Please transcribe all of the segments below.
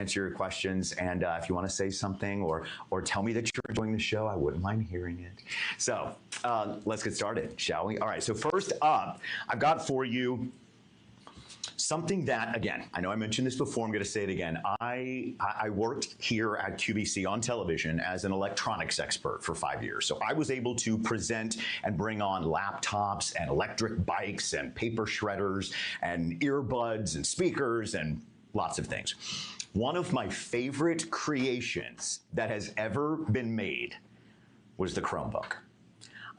answer your questions, and if you want to say something or tell me that you're enjoying the show, I wouldn't mind hearing it. So let's get started, shall we? All right, so first up, I've got for you something that, again, I know I mentioned this before, I'm going to say it again. I worked here at QVC on television as an electronics expert for 5 years. So I was able to present and bring on laptops and electric bikes and paper shredders and earbuds and speakers and lots of things. One of my favorite creations that has ever been made was the Chromebook.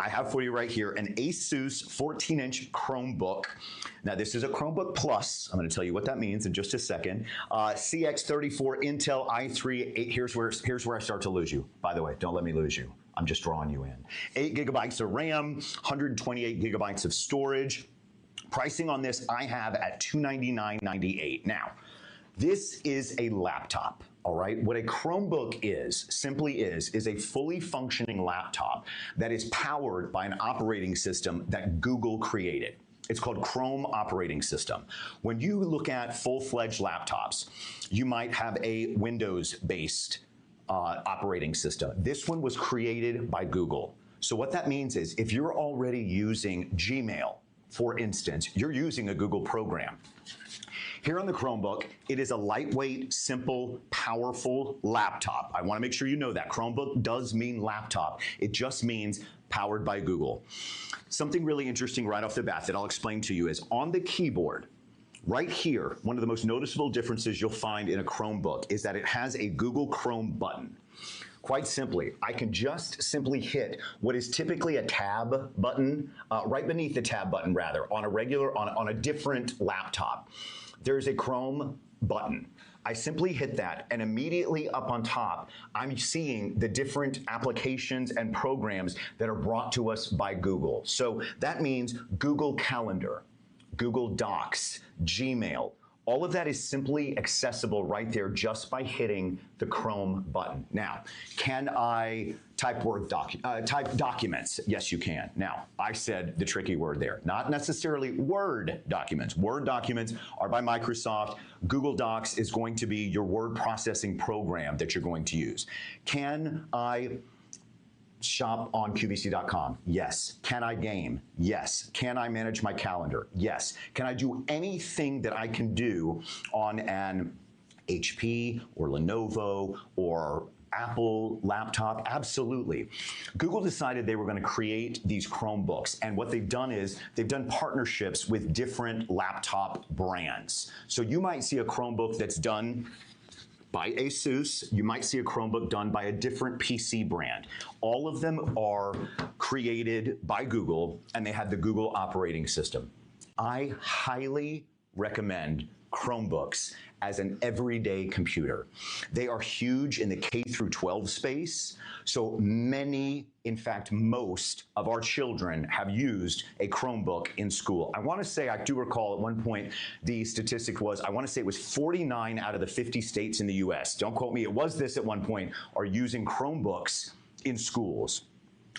I have for you right here an ASUS 14-inch Chromebook. Now this is a Chromebook Plus. I'm going to tell you what that means in just a second. CX34 Intel i3. Here's where I start to lose you. By the way, don't let me lose you. I'm just drawing you in. 8 gigabytes of RAM, 128 gigabytes of storage. Pricing on this I have at $299.98. Now, this is a laptop, all right? What a Chromebook simply is a fully functioning laptop that is powered by an operating system that Google created. It's called Chrome operating system. When you look at full-fledged laptops, you might have a Windows-based operating system. This one was created by Google. So what that means is if you're already using Gmail, for instance, you're using a Google program. Here on the Chromebook, it is a lightweight, simple, powerful laptop. I want to make sure you know that. Chromebook does mean laptop. It just means powered by Google. Something really interesting right off the bat that I'll explain to you is on the keyboard, right here, one of the most noticeable differences you'll find in a Chromebook is that it has a Google Chrome button. Quite simply, I can just simply hit what is typically a tab button, right beneath the tab button rather, on a different laptop. There's a Chrome button. I simply hit that, and immediately up on top, I'm seeing the different applications and programs that are brought to us by Google. So that means Google Calendar, Google Docs, Gmail. All of that is simply accessible right there just by hitting the Chrome button. Now, can I type type documents? Yes, you can. Now, I said the tricky word there. Not necessarily Word documents. Word documents are by Microsoft. Google Docs is going to be your word processing program that you're going to use. Can I shop on QVC.com? Yes. Can I game? Yes. Can I manage my calendar? Yes. Can I do anything that I can do on an HP or Lenovo or Apple laptop? Absolutely. Google decided they were going to create these Chromebooks, and what they've done is they've done partnerships with different laptop brands. So you might see a Chromebook that's done by ASUS, you might see a Chromebook done by a different PC brand. All of them are created by Google, and they have the Google operating system. I highly recommend Chromebooks as an everyday computer. They are huge in the K through 12 space, so many, in fact, most of our children have used a Chromebook in school. I want to say, I do recall at one point, the statistic was, I want to say it was 49 out of the 50 states in the US, don't quote me, it was this at one point, are using Chromebooks in schools.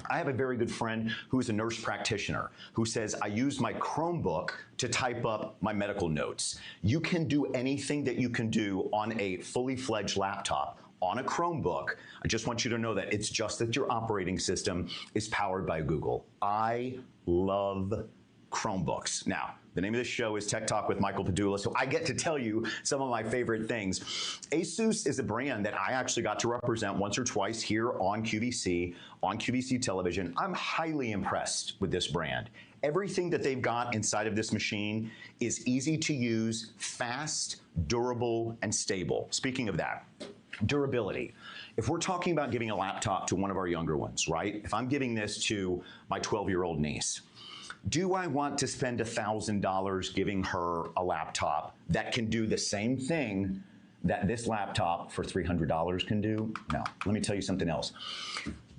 I have a very good friend who is a nurse practitioner who says, I use my Chromebook to type up my medical notes. You can do anything that you can do on a fully fledged laptop on a Chromebook. I just want you to know that it's just that your operating system is powered by Google. I love Chromebooks. Now, the name of this show is Tech Talk with Michael Padula, so I get to tell you some of my favorite things. ASUS is a brand that I actually got to represent once or twice here on QVC television. I'm highly impressed with this brand. Everything that they've got inside of this machine is easy to use, fast, durable, and stable. Speaking of that, durability. If we're talking about giving a laptop to one of our younger ones, right? If I'm giving this to my 12-year-old niece, do I want to spend $1,000 giving her a laptop that can do the same thing that this laptop for $300 can do? No. Let me tell you something else.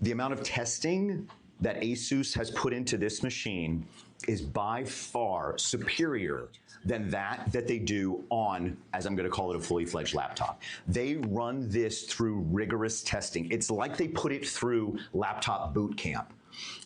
The amount of testing that ASUS has put into this machine is by far superior than that they do on, as I'm going to call it, a fully fledged laptop. They run this through rigorous testing. It's like they put it through laptop boot camp.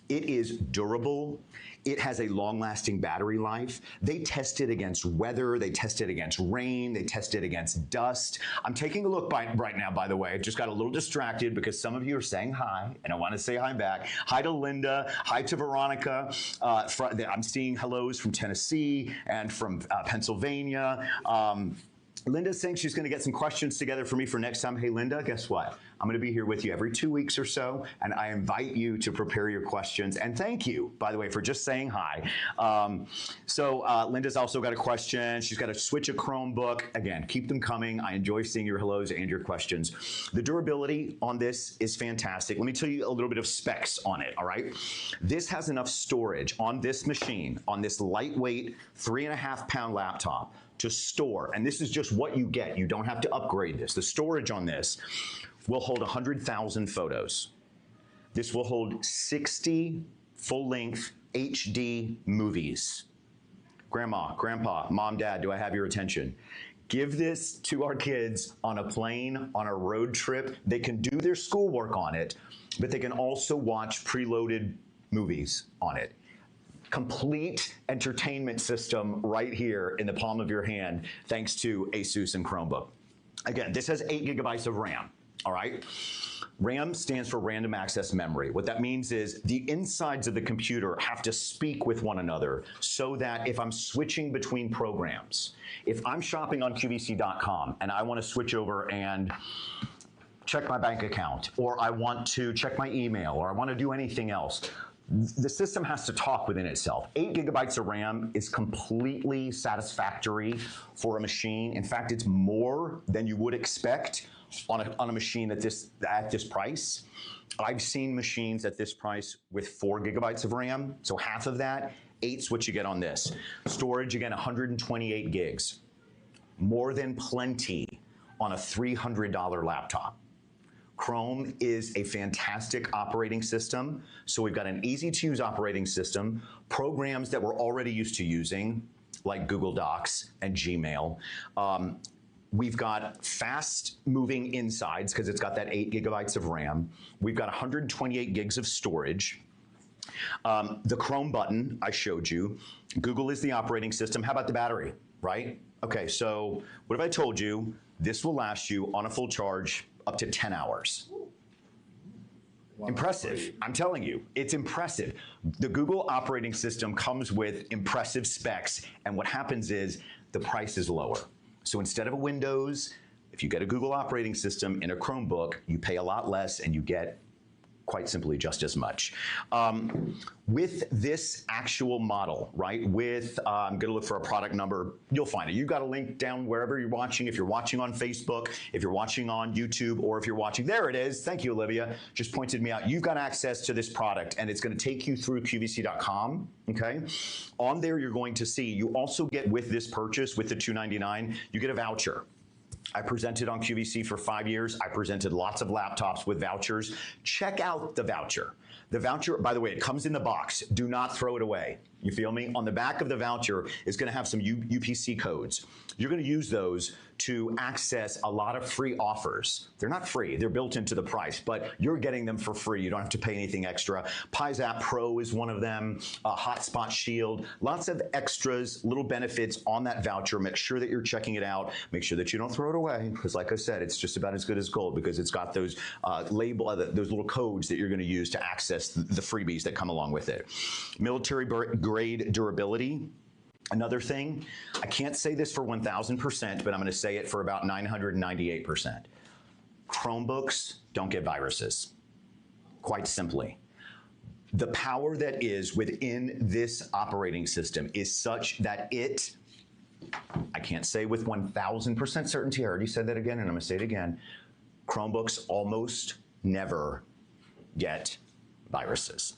It is durable. It has a long-lasting battery life. They test it against weather. They test it against rain. They test it against dust. I'm taking a look right now, by the way. I just got a little distracted because some of you are saying hi, and I want to say hi back. Hi to Linda. Hi to Veronica. I'm seeing hellos from Tennessee and from Pennsylvania. Linda's saying she's going to get some questions together for me for next time. Hey, Linda, guess what? I'm going to be here with you every 2 weeks or so, and I invite you to prepare your questions. And thank you, by the way, for just saying hi. Linda's also got a question. She's got to switch a Chromebook. Again, keep them coming. I enjoy seeing your hellos and your questions. The durability on this is fantastic. Let me tell you a little bit of specs on it, all right? This has enough storage on this machine, on this lightweight 3.5-pound laptop, to store, and this is just what you get. You don't have to upgrade this. The storage on this will hold 100,000 photos. This will hold 60 full-length HD movies. Grandma, Grandpa, Mom, Dad, do I have your attention? Give this to our kids on a plane, on a road trip. They can do their schoolwork on it, but they can also watch preloaded movies on it. Complete entertainment system right here in the palm of your hand, thanks to ASUS and Chromebook. Again, this has 8 gigabytes of RAM, all right? RAM stands for random access memory. What that means is the insides of the computer have to speak with one another so that if I'm switching between programs, if I'm shopping on QVC.com and I want to switch over and check my bank account, or I want to check my email, or I want to do anything else, the system has to talk within itself. 8 gigabytes of RAM is completely satisfactory for a machine. In fact, it's more than you would expect on a machine at this price. I've seen machines at this price with 4 gigabytes of RAM, so half of that. 8's what you get on this. Storage, again, 128 gigs. More than plenty on a $300 laptop. Chrome is a fantastic operating system. So we've got an easy-to-use operating system, programs that we're already used to using, like Google Docs and Gmail. We've got fast-moving insides because it's got that 8 gigabytes of RAM. We've got 128 gigs of storage. The Chrome button I showed you. Google is the operating system. How about the battery, right? Okay, so what if I told you this will last you on a full charge up to 10 hours. Wow. Impressive. I'm telling you, it's impressive. The Google operating system comes with impressive specs, and what happens is the price is lower. So instead of a Windows, if you get a Google operating system in a Chromebook, you pay a lot less and you get quite simply just as much. With this actual model, right, I'm gonna look for a product number, you'll find it. You've got a link down wherever you're watching, if you're watching on Facebook, if you're watching on YouTube, or if you're watching, there it is, thank you, Olivia, just pointed me out. You've got access to this product, and it's gonna take you through QVC.com, okay? On there, you're going to see, you also get with this purchase, with the $299, you get a voucher. I presented on QVC for 5 years. I presented lots of laptops with vouchers. Check out the voucher. The voucher, by the way, it comes in the box. Do not throw it away. You feel me? On the back of the voucher is going to have some UPC codes. You're going to use those to access a lot of free offers. They're not free. They're built into the price, but you're getting them for free. You don't have to pay anything extra. PiZap Pro is one of them. Hotspot Shield. Lots of extras, little benefits on that voucher. Make sure that you're checking it out. Make sure that you don't throw it away, because like I said, it's just about as good as gold, because it's got those those little codes that you're going to use to access the freebies that come along with it. Military grade durability. Another thing, I can't say this for 1,000%, but I'm going to say it for about 998%. Chromebooks don't get viruses, quite simply. The power that is within this operating system is such that I can't say with 1,000% certainty, I already said that again, and I'm going to say it again, Chromebooks almost never get viruses.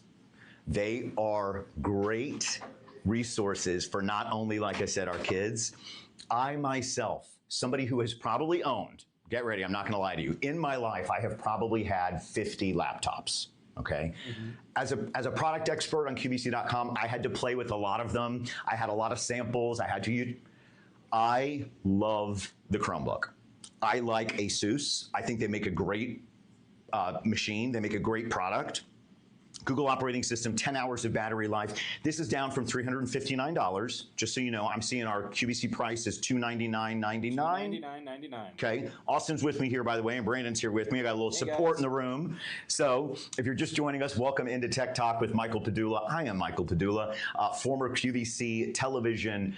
They are great resources for not only, like I said, our kids. I myself, somebody who has probably owned, get ready, I'm not going to lie to you, in my life I have probably had 50 laptops. Okay. Mm-hmm. As a product expert on QVC.com, I had to play with a lot of them. I had a lot of samples. I love the Chromebook. I like ASUS. I think they make a great machine. They make a great product. Google operating system, 10 hours of battery life. This is down from $359. Just so you know, I'm seeing our QVC price is $299.99. $299.99. Okay. Austin's with me here, by the way, and Brandon's here with me. I got a little support in the room. So if you're just joining us, welcome into Tech Talk with Michael Padula. I am Michael Padula, former QVC television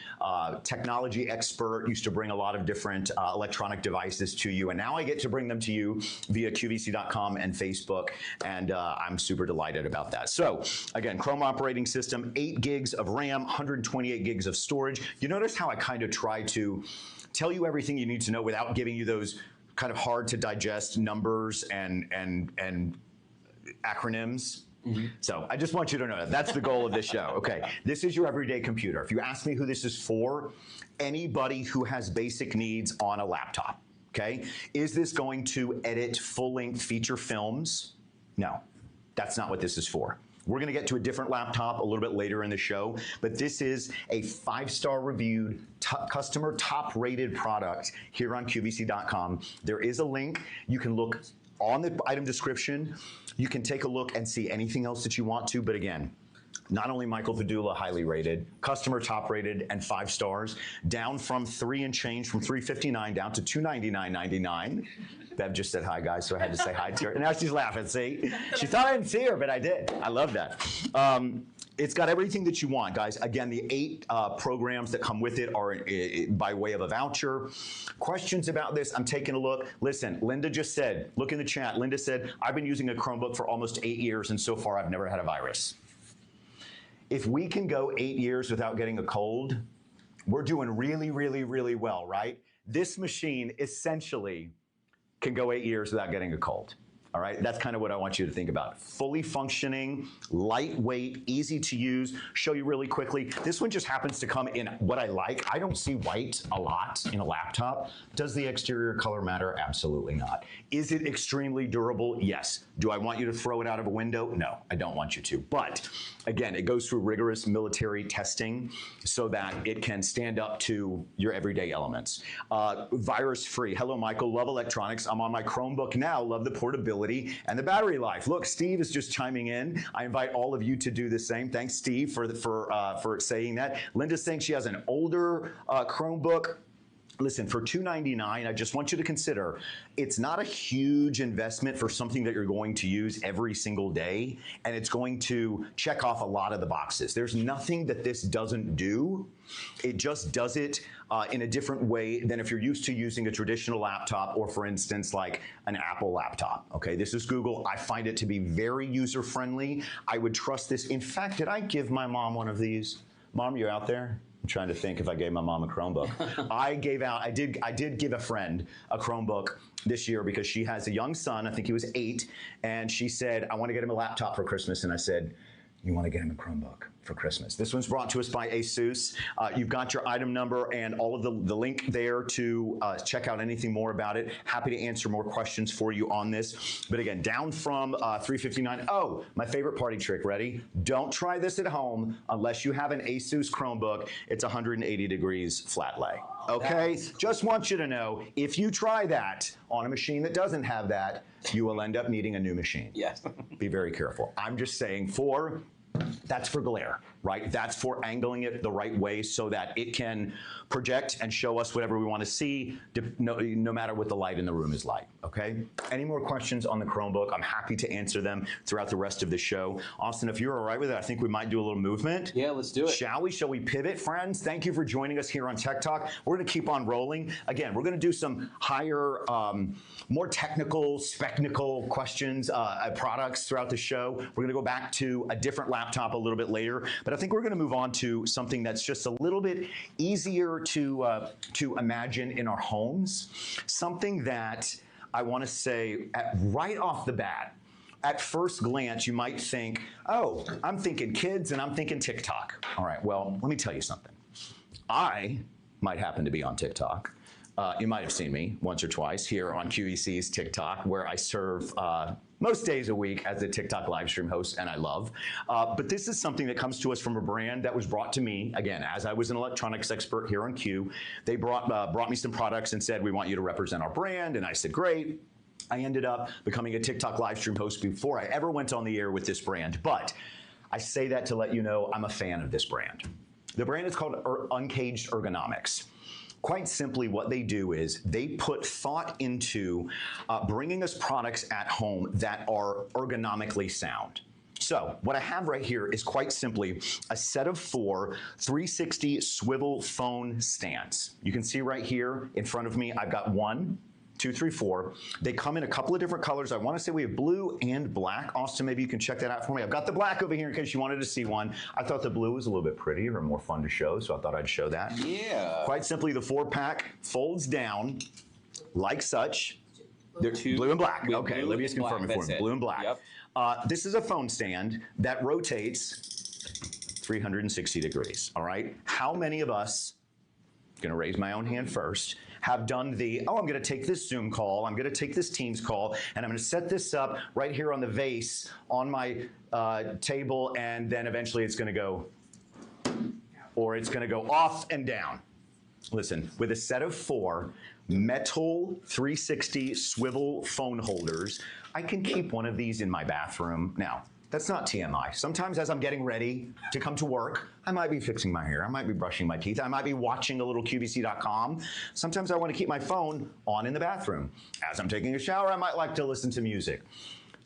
technology expert, used to bring a lot of different electronic devices to you, and now I get to bring them to you via QVC.com and Facebook, and I'm super delighted about that. So again, Chrome operating system, 8 gigs of RAM, 128 gigs of storage. You notice how I kind of try to tell you everything you need to know without giving you those kind of hard to digest numbers and acronyms. Mm-hmm. So I just want you to know that that's the goal of this show. Okay, this is your everyday computer. If you ask me who this is for, anybody who has basic needs on a laptop. Okay, is this going to edit full-length feature films? No, that's not what this is for. We're going to get to a different laptop a little bit later in the show, but this is a 5-star reviewed, customer top-rated product here on QVC.com. There is a link. You can look on the item description. You can take a look and see anything else that you want to, but again, not only Michael Padula highly rated, customer top rated, and 5 stars, down from 3 and change, from $359 down to $299.99. Bev just said hi, guys, so I had to say hi to her. And now she's laughing, see? She thought I didn't see her, but I did. I love that. It's got everything that you want, guys. Again, the 8 programs that come with it are by way of a voucher. Questions about this? I'm taking a look. Listen, Linda just said, look in the chat. Linda said, I've been using a Chromebook for almost 8 years, and so far I've never had a virus. If we can go 8 years without getting a cold, we're doing really, really, really well, right? This machine essentially can go 8 years without getting a cold. All right, that's kind of what I want you to think about. Fully functioning, lightweight, easy to use. Show you really quickly. This one just happens to come in what I like. I don't see white a lot in a laptop. Does the exterior color matter? Absolutely not. Is it extremely durable? Yes. Do I want you to throw it out of a window? No, I don't want you to. But again, it goes through rigorous military testing so that it can stand up to your everyday elements. Virus-free. Hello, Michael. Love electronics. I'm on my Chromebook now. Love the portability and the battery life. Look, Steve is just chiming in. I invite all of you to do the same. Thanks, Steve, for saying that. Linda's saying she has an older Chromebook. Listen, for $299, I just want you to consider, it's not a huge investment for something that you're going to use every single day, and it's going to check off a lot of the boxes. There's nothing that this doesn't do. It just does it in a different way than if you're used to using a traditional laptop or, for instance, like an Apple laptop. Okay, this is Google. I find it to be very user-friendly. I would trust this. In fact, did I give my mom one of these? Mom, you out there? I'm trying to think if I gave my mom a Chromebook. I did give a friend a Chromebook this year because she has a young son, I think he was 8, and she said, I want to get him a laptop for Christmas, and I said, you want to get him a Chromebook for Christmas. This one's brought to us by ASUS. You've got your item number and all of the link there to check out anything more about it. Happy to answer more questions for you on this. But again, down from $359. Oh, my favorite party trick, ready? Don't try this at home unless you have an ASUS Chromebook. It's 180 degrees flat lay. Okay, just want you to know, if you try that on a machine that doesn't have that, you will end up needing a new machine. Yes. Be very careful. I'm just saying that's for glare, right? That's for angling it the right way so that it can project and show us whatever we want to see, no matter what the light in the room is like, okay? Any more questions on the Chromebook? I'm happy to answer them throughout the rest of the show. Austin, if you're all right with it, I think we might do a little movement. Yeah, let's do it. Shall we? Shall we pivot, friends? Thank you for joining us here on Tech Talk. We're going to keep on rolling. Again, we're going to do some higher, more technical, specnical questions, products throughout the show. We're going to go back to a different laptop a little bit later, but I think we're going to move on to something that's just a little bit easier to imagine in our homes. Something that I want to say right off the bat, at first glance, you might think, oh, I'm thinking kids and I'm thinking TikTok. All right, well, let me tell you something. I might happen to be on TikTok. You might have seen me once or twice here on QVC's TikTok, where I serve most days a week as a TikTok live stream host, and I love. But this is something that comes to us from a brand that was brought to me, again, as I was an electronics expert here on Q. They brought me some products and said, we want you to represent our brand, and I said, great. I ended up becoming a TikTok live stream host before I ever went on the air with this brand. But I say that to let you know I'm a fan of this brand. The brand is called Uncaged Ergonomics. Quite simply, what they do is they put thought into bringing us products at home that are ergonomically sound. So what I have right here is quite simply a set of 4 360 swivel phone stands. You can see right here in front of me, I've got 1, 2, 3, 4. They come in a couple of different colors. I want to say we have blue and black. Austin, maybe you can check that out for me. I've got the black over here in case you wanted to see one. I thought the blue was a little bit prettier and more fun to show, so I thought I'd show that. Yeah. Quite simply, the 4-pack folds down like such. They're blue and black. Okay, Libya's confirming for me. Blue and black. Yep. This is a phone stand that rotates 360 degrees, all right? How many of us, I'm gonna raise my own hand first, have done the, oh, I'm gonna take this Zoom call, I'm gonna take this Teams call, and I'm gonna set this up right here on the vase on my table, and then eventually it's gonna go, or it's gonna go off and down. Listen, with a set of 4 metal 360 swivel phone holders, I can keep one of these in my bathroom. Now, that's not TMI. Sometimes as I'm getting ready to come to work, I might be fixing my hair, I might be brushing my teeth, I might be watching a little QVC.com. Sometimes I want to keep my phone on in the bathroom. As I'm taking a shower, I might like to listen to music.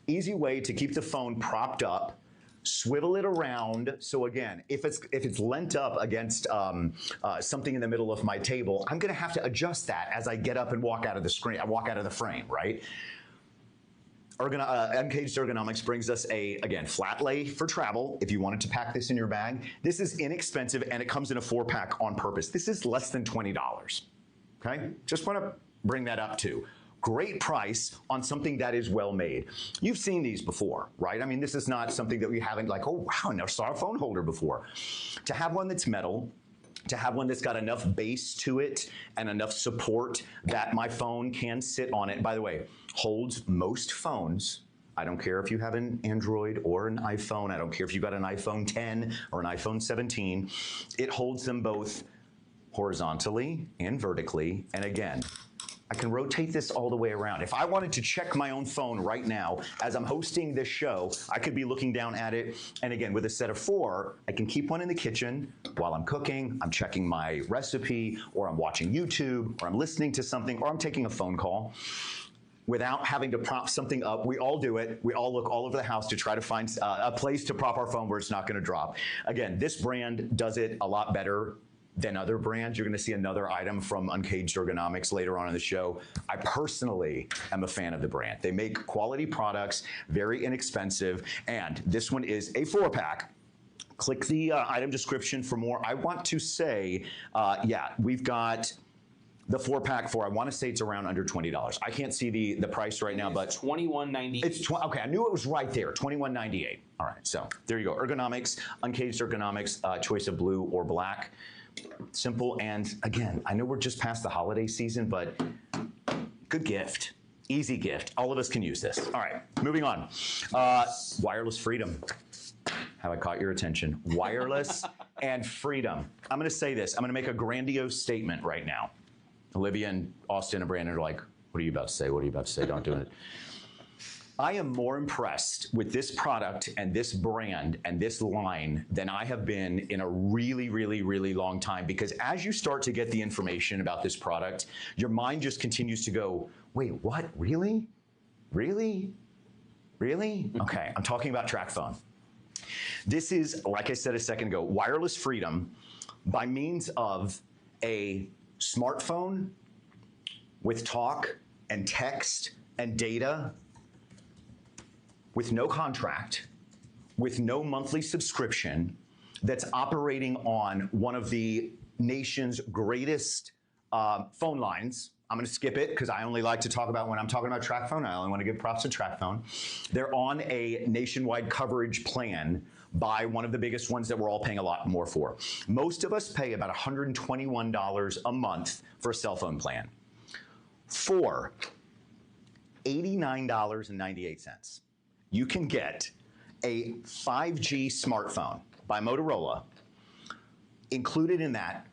Easy way to keep the phone propped up, swivel it around. So again, if it's lent up against something in the middle of my table, I'm gonna have to adjust that as I get up and walk out of the screen, I walk out of the frame, right? Uncaged Ergonomics brings us again, flat lay for travel if you wanted to pack this in your bag. This is inexpensive and it comes in a 4-pack on purpose. This is less than $20, okay? Just wanna bring that up too. Great price on something that is well made. You've seen these before, right? I mean, this is not something that we haven't like, oh wow, I never saw a phone holder before. To have one that's metal, to have one that's got enough base to it and enough support that my phone can sit on it. By the way, holds most phones. I don't care if you have an Android or an iPhone. I don't care if you've got an iPhone 10 or an iPhone 17. It holds them both horizontally and vertically. And again, I can rotate this all the way around. If I wanted to check my own phone right now, as I'm hosting this show, I could be looking down at it. And again, with a set of 4, I can keep one in the kitchen while I'm cooking, I'm checking my recipe, or I'm watching YouTube, or I'm listening to something, or I'm taking a phone call. Without having to prop something up. We all do it. We all look all over the house to try to find a place to prop our phone where it's not gonna drop. Again, this brand does it a lot better than other brands. You're gonna see another item from Uncaged Ergonomics later on in the show. I personally am a fan of the brand. They make quality products, very inexpensive, and this one is a 4-pack. Click the item description for more. I want to say, yeah, we've got the 4-pack for, I want to say it's around under $20. I can't see the price right now, but $21.98. It's okay. I knew it was right there. $21.98. All right, so there you go. Ergonomics, Uncaged Ergonomics, choice of blue or black. Simple, and again, I know we're just past the holiday season, but good gift, easy gift. All of us can use this. All right, moving on. Wireless freedom. Have I caught your attention? Wireless and freedom. I'm gonna say this. I'm gonna make a grandiose statement right now. Olivia and Austin and Brandon are like, what are you about to say? What are you about to say? Don't do it. I am more impressed with this product and this brand and this line than I have been in a really, really, really long time, because as you start to get the information about this product, your mind just continues to go, wait, what? Really? Really? Really? Okay, I'm talking about Tracfone. This is, like I said a second ago, wireless freedom by means of a smartphone with talk and text and data, with no contract, with no monthly subscription, that's operating on one of the nation's greatest phone lines. I'm gonna skip it because I only like to talk about, when I'm talking about Tracfone, I only want to give props to Tracfone. They're on a nationwide coverage plan by one of the biggest ones that we're all paying a lot more for. Most of us pay about $121 a month for a cell phone plan. For $89.98, you can get a 5G smartphone by Motorola. Included in that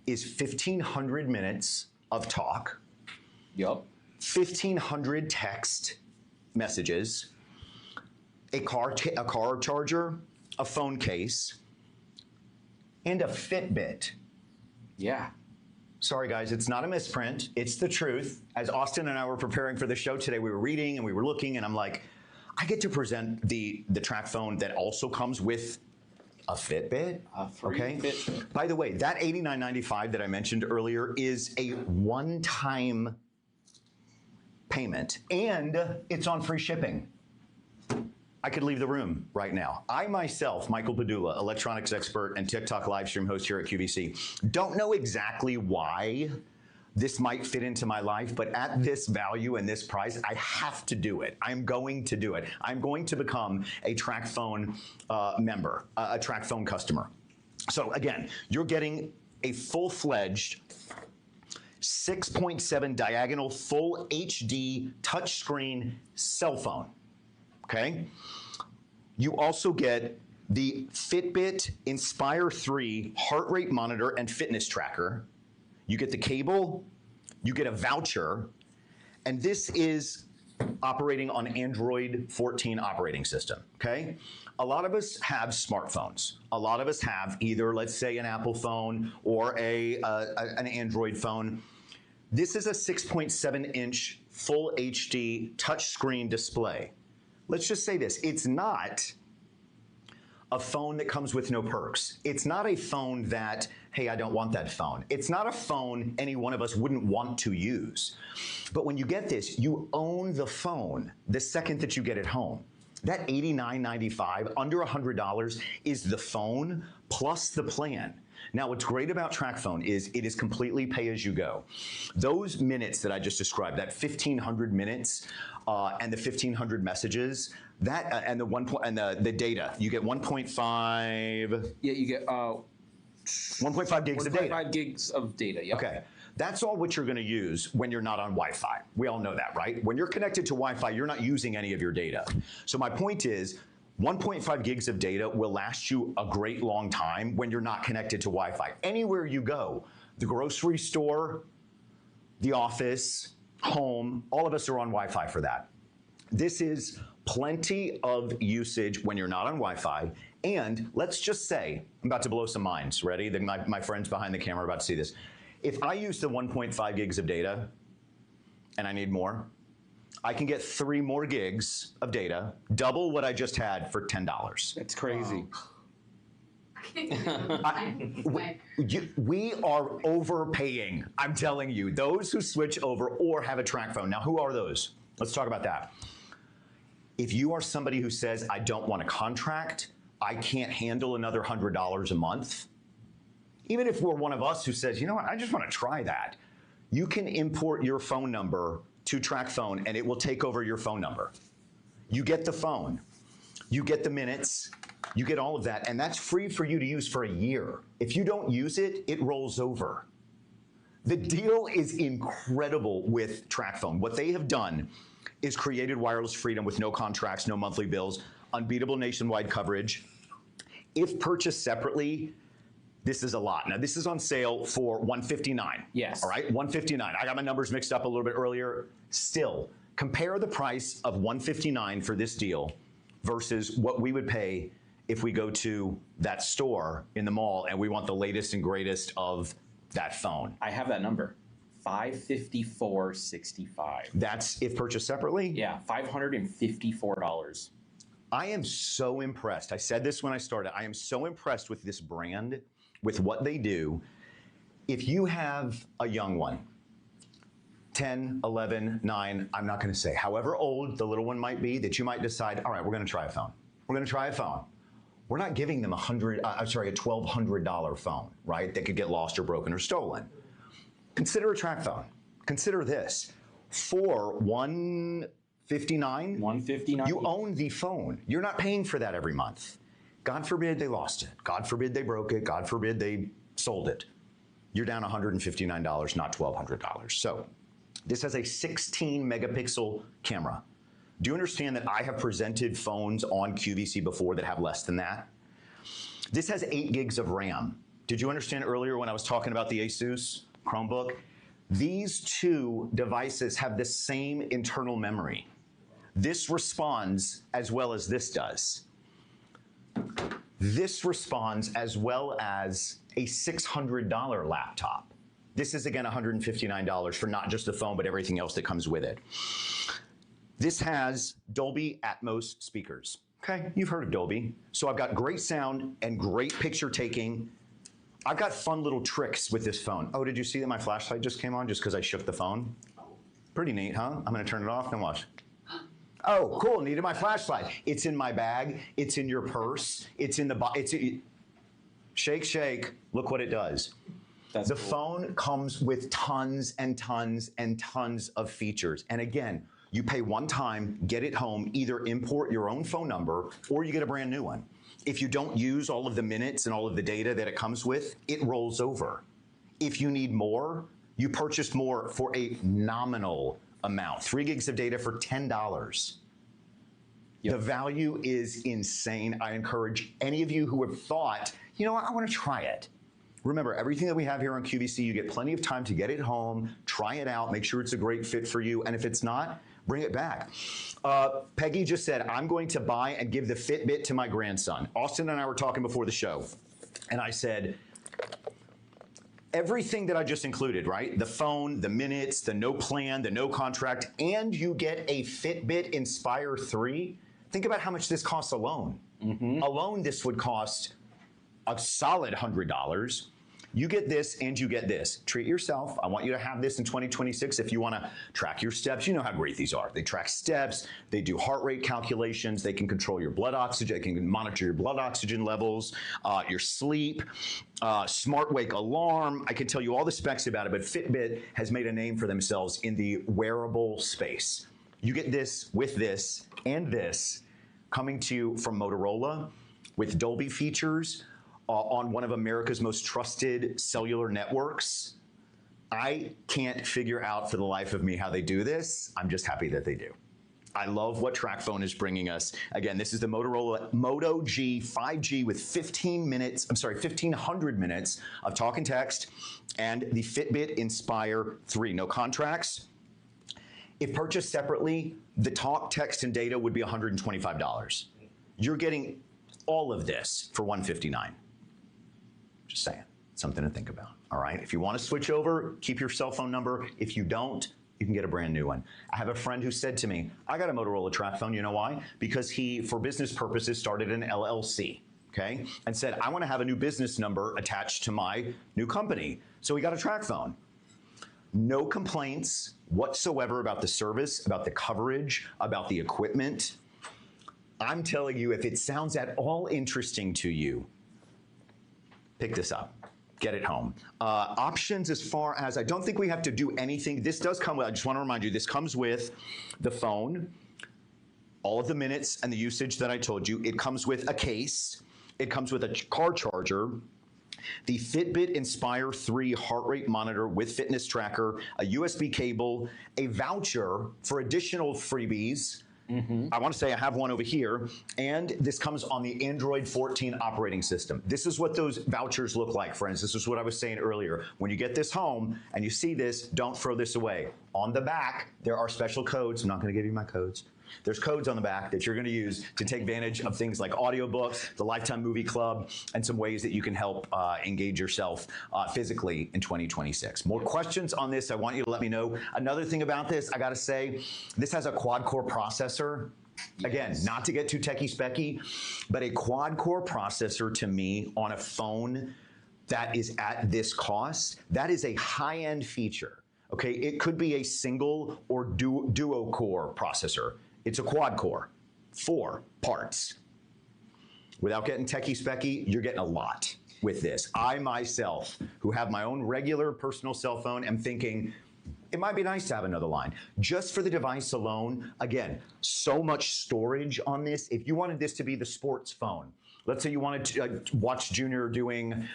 is 1,500 minutes of talk. Yup. 1,500 text messages, a car charger, a phone case, and a Fitbit. Yeah. Sorry guys, it's not a misprint, it's the truth. As Austin and I were preparing for the show today, we were reading and we were looking, and I'm like, I get to present the Tracfone that also comes with a Fitbit. A free okay. Fitbit. By the way, that $89.95 that I mentioned earlier is a one-time payment, and it's on free shipping. I could leave the room right now. I myself, Michael Padula, electronics expert and TikTok live stream host here at QVC, don't know exactly why this might fit into my life, but at this value and this price, I have to do it. I'm going to do it. I'm going to become a Tracfone member, a Tracfone customer. So again, you're getting a full-fledged 6.7 diagonal full HD touchscreen cell phone, okay? You also get the Fitbit Inspire 3 heart rate monitor and fitness tracker. You get the cable, you get a voucher, and this is operating on Android 14 operating system, okay? A lot of us have smartphones. A lot of us have either, let's say, an Apple phone or an Android phone. This is a 6.7-inch full HD touchscreen display. Let's just say this, it's not a phone that comes with no perks. It's not a phone that, hey, I don't want that phone. It's not a phone any one of us wouldn't want to use. But when you get this, you own the phone the second that you get it home. That $89.95, under $100, is the phone plus the plan. Now, what's great about Tracfone is it is completely pay-as-you-go. Those minutes that I just described, that 1,500 minutes and the 1,500 messages, that and the data, you get 1.5. Yeah, you get 1.5 gigs of data. 1.5 gigs of data. Yeah. Okay. That's all what you're going to use when you're not on Wi-Fi. We all know that, right? When you're connected to Wi-Fi, you're not using any of your data. So my point is, 1.5 gigs of data will last you a great long time when you're not connected to Wi-Fi. Anywhere you go, the grocery store, the office, home, all of us are on Wi-Fi for that. This is plenty of usage when you're not on Wi-Fi. And let's just say, I'm about to blow some minds. Ready? My friends behind the camera are about to see this. If I use the 1.5 gigs of data and I need more, I can get 3 more gigs of data, double what I just had for $10. That's crazy. We are overpaying, I'm telling you. Those who switch over or have a Tracfone. Now, who are those? Let's talk about that. If you are somebody who says, I don't want a contract, I can't handle another $100 a month, even if we're one of us who says, you know what, I just want to try that, you can import your phone number to Tracfone and it will take over your phone number. You get the phone, you get the minutes, you get all of that, and that's free for you to use for a year. If you don't use it, it rolls over. The deal is incredible with Tracfone. What they have done is created wireless freedom with no contracts, no monthly bills, unbeatable nationwide coverage. If purchased separately, this is a lot. Now, this is on sale for $159. Yes. All right, $159. I got my numbers mixed up a little bit earlier. Still, compare the price of $159 for this deal versus what we would pay if we go to that store in the mall and we want the latest and greatest of that phone. I have that number. $554.65. That's if purchased separately? Yeah, $554. I am so impressed. I said this when I started. I am so impressed with this brand, with what they do. If you have a young one, 10, 11, 9, I'm not going to say, however old the little one might be, that you might decide, all right, we're going to try a phone. We're going to try a phone. We're not giving them a $1,200 phone, right, that could get lost or broken or stolen. Consider a Tracfone. Consider this. For $159, you own the phone. You're not paying for that every month. God forbid they lost it. God forbid they broke it. God forbid they sold it. You're down $159, not $1,200. So this has a 16 megapixel camera. Do you understand that I have presented phones on QVC before that have less than that? This has 8 gigs of RAM. Did you understand earlier when I was talking about the ASUS Chromebook? These two devices have the same internal memory. This responds as well as this does. This responds as well as a $600 laptop. This is, again, $159 for not just the phone, but everything else that comes with it. This has Dolby Atmos speakers. Okay, you've heard of Dolby. So I've got great sound and great picture taking. I've got fun little tricks with this phone. Oh, did you see that my flashlight just came on just because I shook the phone? Pretty neat, huh? I'm gonna turn it off and watch. Oh, cool, needed my flashlight. It's in my bag, it's in your purse, it's in the, shake, shake, look what it does. That's the cool. phone comes with tons and tons and tons of features. And again, you pay one time, get it home, either import your own phone number or you get a brand new one. If you don't use all of the minutes and all of the data that it comes with, it rolls over. If you need more, you purchase more for a nominal amount. 3 gigs of data for $10. Yep. The value is insane. I encourage any of you who have thought, you know what, I want to try it. Remember, everything that we have here on QVC, you get plenty of time to get it home, try it out, make sure it's a great fit for you, and if it's not, bring it back. Peggy just said, I'm going to buy and give the Fitbit to my grandson. Austin and I were talking before the show, and I said, everything that I just included, right? The phone, the minutes, the no plan, the no contract, and you get a Fitbit Inspire 3. Think about how much this costs alone. Alone, this would cost a solid $100. You get this and you get this. Treat yourself. I want you to have this in 2026 if you want to track your steps. You know how great these are. They track steps. They do heart rate calculations. They can control your blood oxygen. They can monitor your blood oxygen levels, your sleep, smart wake alarm. I can tell you all the specs about it, but Fitbit has made a name for themselves in the wearable space. You get this with this and this coming to you from Motorola with Dolby features, on one of America's most trusted cellular networks. I can't figure out for the life of me how they do this. I'm just happy that they do. I love what Tracfone is bringing us. Again, this is the Motorola Moto G 5G with 1,500 minutes of talk and text, and the Fitbit Inspire 3. No contracts. If purchased separately, the talk, text, and data would be $125. You're getting all of this for $159. Just saying, something to think about, all right? If you want to switch over, keep your cell phone number. If you don't, you can get a brand new one. I have a friend who said to me, I got a Motorola Tracfone, you know why? Because he, for business purposes, started an LLC, okay? And said, I want to have a new business number attached to my new company. So he got a Tracfone. No complaints whatsoever about the service, about the coverage, about the equipment. I'm telling you, if it sounds at all interesting to you, pick this up, get it home. Options as far as, I don't think we have to do anything. This does come with, I just want to remind you, this comes with the phone, all of the minutes and the usage that I told you. It comes with a case. It comes with a car charger, the Fitbit Inspire 3 heart rate monitor with fitness tracker, a USB cable, a voucher for additional freebies. I want to say I have one over here, and this comes on the Android 14 operating system. This is what those vouchers look like, friends. This is what I was saying earlier. When you get this home and you see this, don't throw this away. On the back, there are special codes. I'm not going to give you my codes. There's codes on the back that you're going to use to take advantage of things like audiobooks, the Lifetime Movie Club, and some ways that you can help engage yourself physically in 2026. More questions on this, I want you to let me know. Another thing about this, I got to say, this has a quad-core processor. Again, not to get too techie-specky, but a quad-core processor to me on a phone that is at this cost, that is a high-end feature. Okay, it could be a single or duo-core processor. It's a quad-core, 4 parts. Without getting techie-specky, you're getting a lot with this. I myself, who have my own regular personal cell phone, am thinking, it might be nice to have another line. Just for the device alone, again, so much storage on this. If you wanted this to be the sports phone, let's say you wanted to watch Junior doing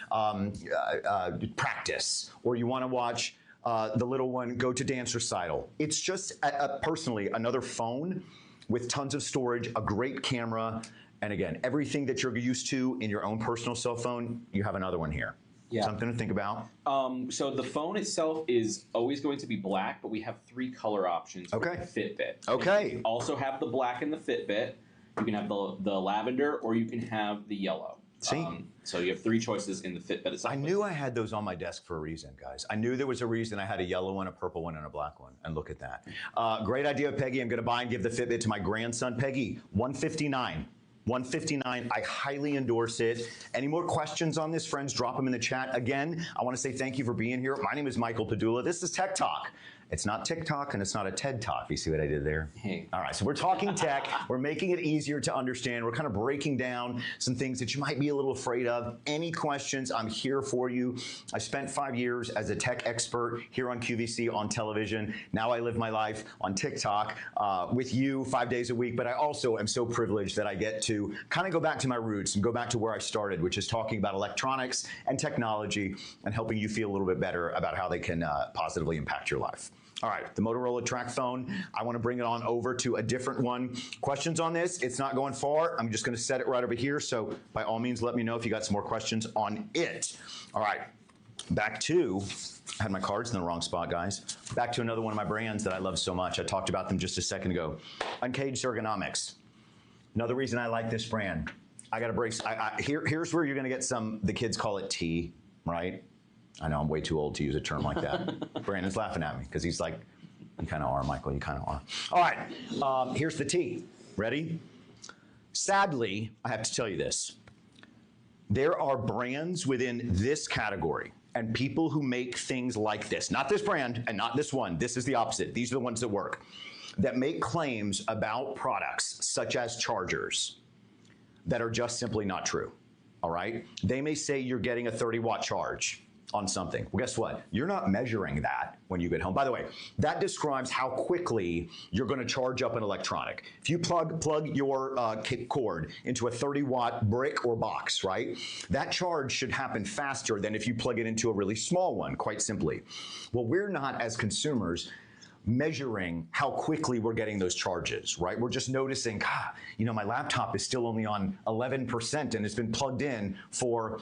practice, or you want to watch the little one go to dance recital. It's just, personally, another phone with tons of storage, a great camera, and again, everything that you're used to in your own personal cell phone, you have another one here. Yeah. Something to think about. So the phone itself is always going to be black, but we have 3 color options for Okay. the Fitbit. Okay. You can also have the black in the Fitbit. You can have the lavender, or you can have the yellow. See? So you have 3 choices in the Fitbit itself. I knew I had those on my desk for a reason, guys. I knew there was a reason I had a yellow one, a purple one, and a black one. And look at that. Great idea, Peggy. I'm going to buy and give the Fitbit to my grandson, Peggy. $159. $159. I highly endorse it. Any more questions on this, friends? Drop them in the chat. Again, I want to say thank you for being here. My name is Michael Padula. This is Tech Talk. It's not TikTok and it's not a TED Talk. You see what I did there? Hey. All right, so we're talking tech. We're making it easier to understand. We're kind of breaking down some things that you might be a little afraid of. Any questions, I'm here for you. I spent 5 years as a tech expert here on QVC on television. Now I live my life on TikTok with you 5 days a week, but I also am so privileged that I get to kind of go back to my roots and go back to where I started, which is talking about electronics and technology and helping you feel a little bit better about how they can positively impact your life. All right, the Motorola Tracfone. I want to bring it on over to a different one. Questions on this? It's not going far. I'm just going to set it right over here. So by all means, let me know if you got some more questions on it. All right, back to, I had my cards in the wrong spot, guys. Back to another one of my brands that I love so much. I talked about them just a second ago. Uncaged Ergonomics. Another reason I like this brand. I got to break. Here's where you're going to get some. The kids call it tea, right? I know I'm way too old to use a term like that. Brandon's laughing at me because he's like, you kind of are, Michael, you kind of are. All right, here's the tea. Ready? Sadly, I have to tell you this. There are brands within this category and people who make things like this, not this brand and not this one. This is the opposite. These are the ones that work, that make claims about products such as chargers that are just simply not true, all right? They may say you're getting a 30-watt charge on something. Well, guess what? You're not measuring that when you get home. By the way, that describes how quickly you're going to charge up an electronic. If you plug your cord into a 30-watt brick or box, right? That charge should happen faster than if you plug it into a really small one, quite simply. Well, we're not, as consumers, measuring how quickly we're getting those charges, right? We're just noticing, you know, my laptop is still only on 11% and it's been plugged in for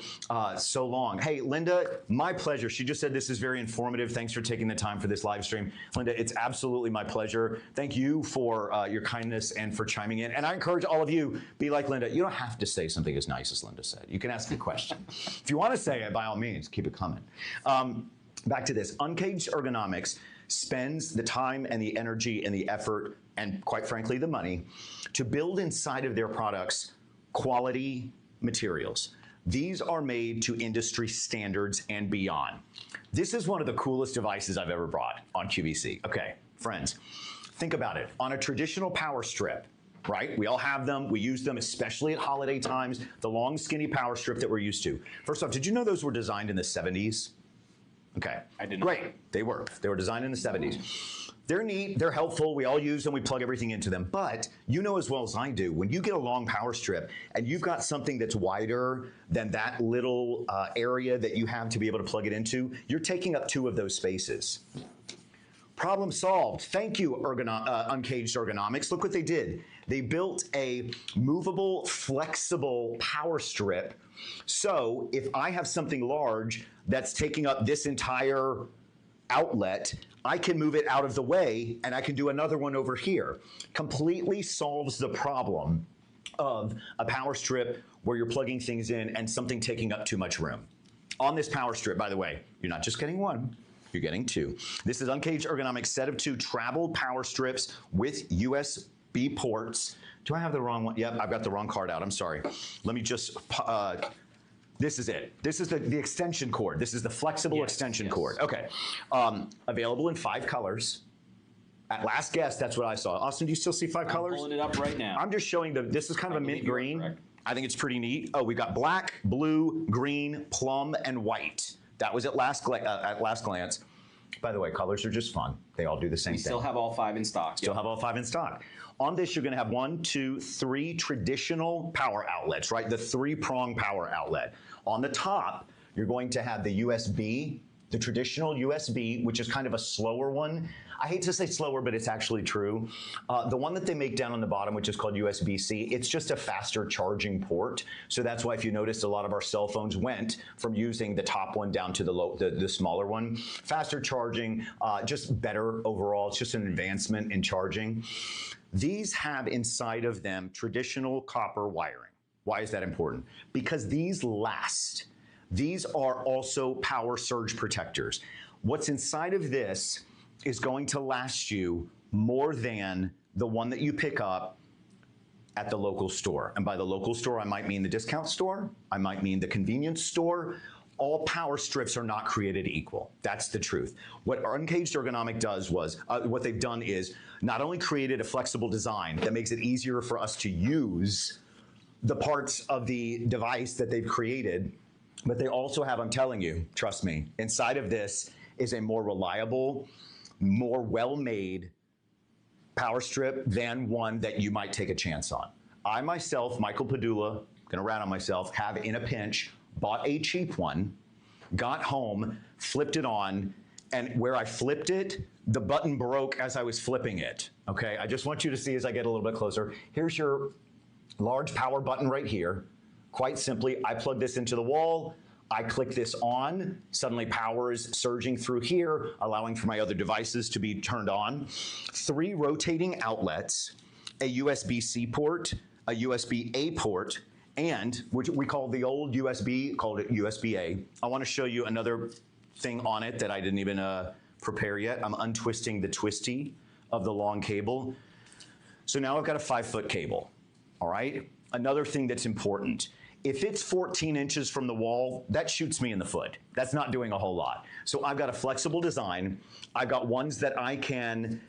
so long. Hey, Linda, my pleasure. She just said this is very informative. Thanks for taking the time for this live stream. Linda, it's absolutely my pleasure. Thank you for your kindness and for chiming in. And I encourage all of you, be like Linda. You don't have to say something as nice as Linda said. You can ask a question. If you want to say it, by all means, keep it coming. Back to this. Uncaged Ergonomics spends the time and the energy and the effort and, quite frankly, the money to build inside of their products quality materials. These are made to industry standards and beyond. This is one of the coolest devices I've ever brought on QVC. Okay, friends, think about it. On a traditional power strip, right? We all have them. We use them, especially at holiday times, the long, skinny power strip that we're used to. First off, did you know those were designed in the 70s? Okay. I didn't. Great. They work. They were designed in the 70s. They're neat. They're helpful. We all use them. We plug everything into them. But you know as well as I do, when you get a long power strip and you've got something that's wider than that little area that you have to be able to plug it into, you're taking up 2 of those spaces. Problem solved. Thank you, Uncaged Ergonomics. Look what they did. They built a movable, flexible power strip. So if I have something large that's taking up this entire outlet, I can move it out of the way and I can do another one over here. Completely solves the problem of a power strip where you're plugging things in and something taking up too much room. On this power strip, by the way, you're not just getting one, you're getting 2. This is Uncaged Ergonomics set of 2 traveled power strips with USB ports. Do I have the wrong one? Yep, I've got the wrong card out. I'm sorry. Let me just, this is it. This is the extension cord. This is the flexible extension cord. Okay. Available in 5 colors. At last guess, that's what I saw. Austin, do you still see 5 colors? I'm pulling it up right now. I'm just showing this is kind of a mint green. I think it's pretty neat. Oh, we've got black, blue, green, plum, and white. That was at last glance. By the way, colors are just fun. They all do the same thing. We still have all 5 in stock. Still have all 5 in stock. On this, you're going to have 1, 2, 3 traditional power outlets, right? The 3-prong power outlet. On the top, you're going to have the USB the traditional USB, which is kind of a slower one. I hate to say slower, but it's actually true. The one that they make down on the bottom, which is called USB-C, it's just a faster charging port. So that's why if you noticed, a lot of our cell phones went from using the top one down to the smaller one. Faster charging, just better overall. It's just an advancement in charging. These have inside of them traditional copper wiring. Why is that important? Because these last. These are also power surge protectors. What's inside of this is going to last you more than the one that you pick up at the local store. And by the local store, I might mean the discount store, I might mean the convenience store. All power strips are not created equal. That's the truth. What Uncaged Ergonomics does was, what they've done is not only created a flexible design that makes it easier for us to use the parts of the device that they've created, but they also have, I'm telling you, trust me, inside of this is a more reliable, more well-made power strip than one that you might take a chance on. I myself, Michael Padula, gonna rat on myself, have in a pinch bought a cheap one, got home, flipped it on, and where I flipped it, the button broke as I was flipping it, okay? I just want you to see as I get a little bit closer. Here's your large power button right here. Quite simply, I plug this into the wall, I click this on, suddenly power is surging through here, allowing for my other devices to be turned on. 3 rotating outlets, a USB-C port, a USB-A port, and which we call the old USB, called it USB-A. I want to show you another thing on it that I didn't even prepare yet. I'm untwisting the twisty of the long cable. So now I've got a 5-foot cable, all right? Another thing that's important. If it's 14 inches from the wall, that shoots me in the foot. That's not doing a whole lot. So I've got a flexible design. I've got ones that I can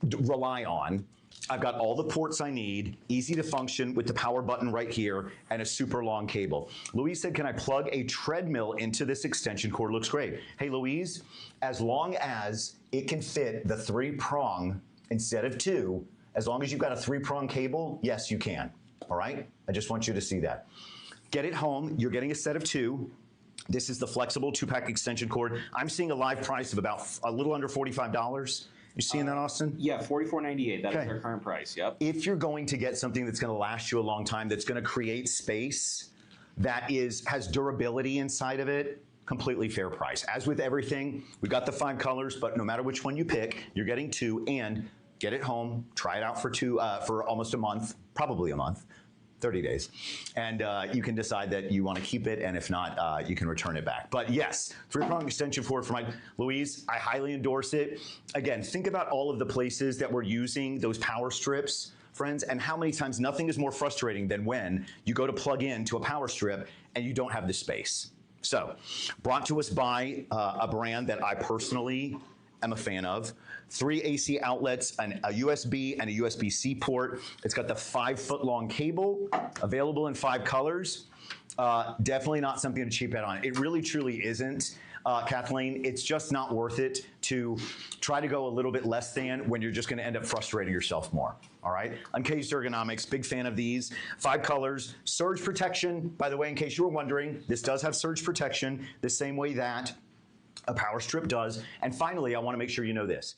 rely on. I've got all the ports I need, easy to function with the power button right here, and a super long cable. Louise said, can I plug a treadmill into this extension cord? Looks great. Hey, Louise, as long as it can fit the 3-prong instead of 2, as long as you've got a 3-prong cable, yes, you can. All right? I just want you to see that. Get it home. You're getting a set of 2. This is the flexible 2-pack extension cord. I'm seeing a live price of about a little under $45. You seeing that, Austin? Yeah, $44.98. That is our current price. Yep. If you're going to get something that's going to last you a long time, that's going to create space, that has durability inside of it, completely fair price. As with everything, we've got the 5 colors, but no matter which one you pick, you're getting 2, and get it home, try it out for almost a month, probably a month, 30 days. And you can decide that you want to keep it, and if not, you can return it back. But yes, 3-prong extension cord for my Louise, I highly endorse it. Again, think about all of the places that we're using those power strips, friends, and how many times nothing is more frustrating than when you go to plug in to a power strip and you don't have the space. So, brought to us by a brand that I personally am a fan of. 3 AC outlets, a USB and a USB-C port. It's got the 5-foot long cable, available in 5 colors. Definitely not something to cheap out on. It really truly isn't, Kathleen. It's just not worth it to try to go a little bit less than when you're just going to end up frustrating yourself more. All right? Uncaged Ergonomics, big fan of these. 5 colors, surge protection. By the way, in case you were wondering, this does have surge protection the same way that a power strip does. And finally, I want to make sure you know this.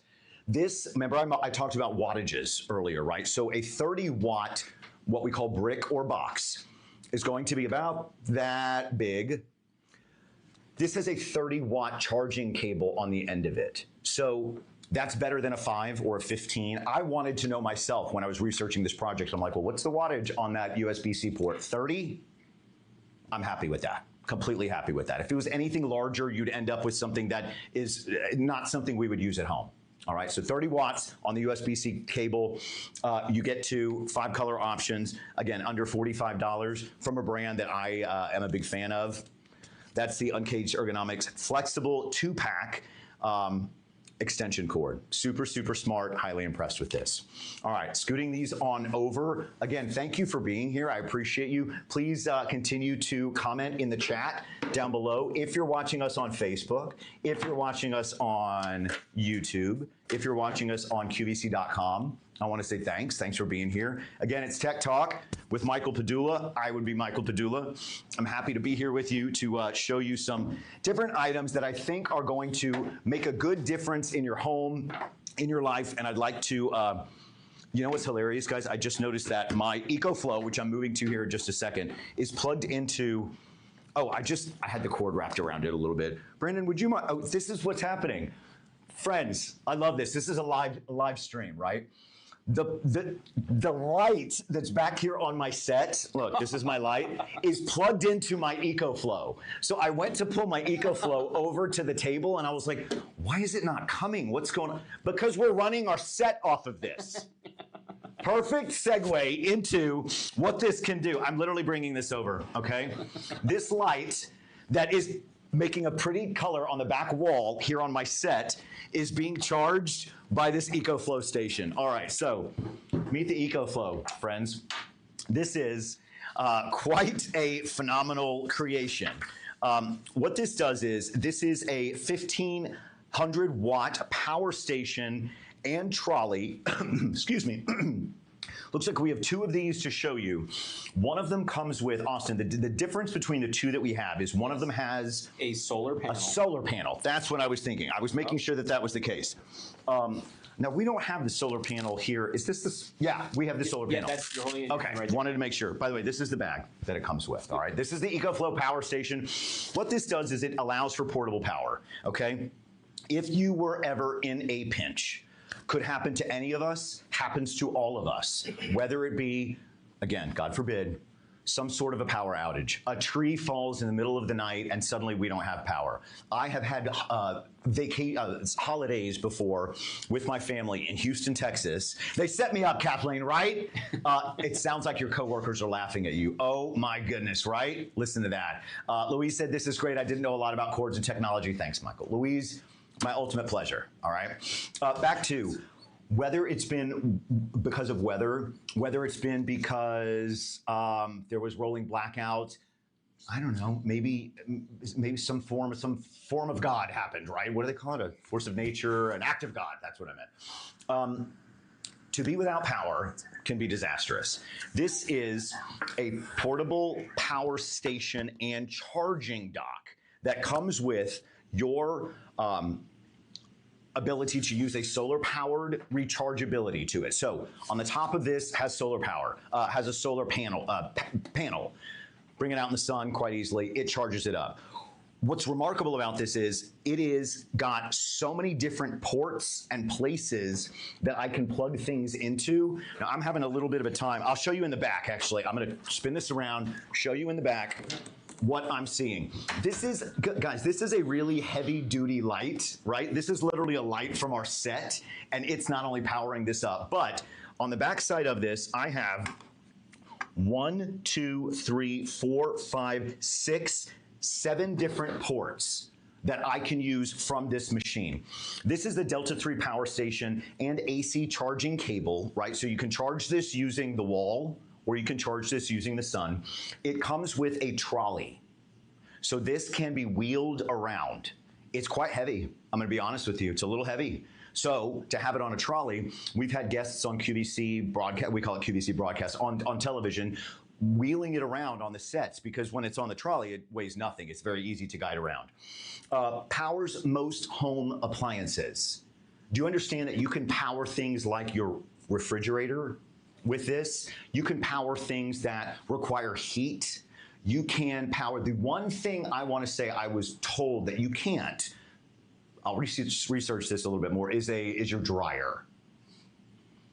This, remember I talked about wattages earlier, right? So a 30-watt, what we call brick or box, is going to be about that big. This has a 30-watt charging cable on the end of it. So that's better than a 5 or a 15. I wanted to know myself when I was researching this project. I'm like, well, what's the wattage on that USB-C port? 30? I'm happy with that. Completely happy with that. If it was anything larger, you'd end up with something that is not something we would use at home. All right, so 30 watts on the USB-C cable. You get to 5 color options. Again, under $45 from a brand that I am a big fan of. That's the Uncaged Ergonomics flexible 2-pack extension cord. Super, super smart. Highly impressed with this. All right, scooting these on over. Again, thank you for being here. I appreciate you. Please continue to comment in the chat down below. If you're watching us on Facebook, if you're watching us on YouTube, If you're watching us on QVC.com, I want to say thanks. Thanks for being here. Again, it's Tech Talk with Michael Padula. I would be Michael Padula. I'm happy to be here with you to show you some different items that I think are going to make a good difference in your home, in your life, and I'd like to, you know what's hilarious, guys? I just noticed that my Ecoflow, which I'm moving to here in just a second, is plugged into, oh, I had the cord wrapped around it a little bit. Brandon, would you mind? Oh, this is what's happening. Friends, I love this. This is a live stream, right? The light that's back here on my set, look, this is my light, is plugged into my Ecoflow. So I went to pull my Ecoflow over to the table and I was like, why is it not coming? What's going on? Because we're running our set off of this. Perfect segue into what this can do. I'm literally bringing this over, okay? This light that is making a pretty color on the back wall here on my set is being charged by this Ecoflow station. All right, so meet the Ecoflow, friends. This is quite a phenomenal creation. What this does is, this is a 1,500 watt power station and trolley, excuse me. Looks like we have two of these to show you. One of them comes with, Austin, the difference between the two that we have is one of them has a solar panel. A solar panel. That's what I was thinking. I was making sure that that was the case. Now, we don't have the solar panel here. Is this? Yeah, we have the solar panel. That's your only okay, right. Wanted to make sure. By the way, this is the bag that it comes with. All right, this is the Ecoflow power station. What this does is it allows for portable power, okay? If you were ever in a pinch, could happen to any of us, happens to all of us, whether it be, again, God forbid, some sort of a power outage. A tree falls in the middle of the night and suddenly we don't have power. I have had holidays before with my family in Houston, Texas. They set me up, Kathleen, right? It sounds like your coworkers are laughing at you. Oh my goodness, right? Listen to that. Louise said, this is great. I didn't know a lot about cords and technology. Thanks, Michael. Louise, my ultimate pleasure, all right? Back to whether it's been because of weather, whether it's been because there was rolling blackout, I don't know, maybe some form of God happened, right? What do they call it? A force of nature, an act of God, that's what I meant. To be without power can be disastrous. This is a portable power station and charging dock that comes with your ability to use a solar-powered rechargeability to it. So on the top of this has solar power, has a solar panel. Bring it out in the sun quite easily. It charges it up. What's remarkable about this is it is got so many different ports and places that I can plug things into. Now I'm having a little bit of a time. I'll show you in the back, actually. I'm gonna spin this around, show you in the back what I'm seeing. This is, guys, this is a really heavy duty light, right? This is literally a light from our set, and it's not only powering this up, but on the back side of this, I have 1, 2, 3, 4, 5, 6, 7 different ports that I can use from this machine. This is the Delta 3 power station and AC charging cable, right? So you can charge this using the wall, or you can charge this using the sun. It comes with a trolley. So this can be wheeled around. It's quite heavy. I'm gonna be honest with you, it's a little heavy. So to have it on a trolley, we've had guests on QVC broadcast, we call it QVC broadcast, on television, wheeling it around on the sets, because when it's on the trolley, it weighs nothing. It's very easy to guide around. Powers most home appliances. Do you understand that you can power things like your refrigerator with this? You can power things that require heat. You can power, the one thing I want to say I was told that you can't, I'll research this a little bit more, is your dryer.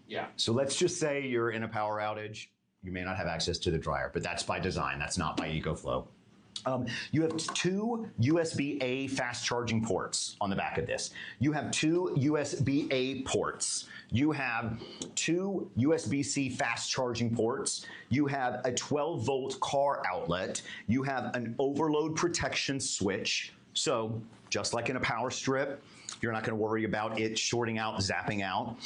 Yeah. So let's just say you're in a power outage. You may not have access to the dryer, but that's by design. That's not by Ecoflow. You have 2 USB-A fast charging ports on the back of this. You have 2 USB-A ports. You have 2 USB-C fast charging ports. You have a 12-volt car outlet. You have an overload protection switch. So just like in a power strip, you're not going to worry about it shorting out, zapping out.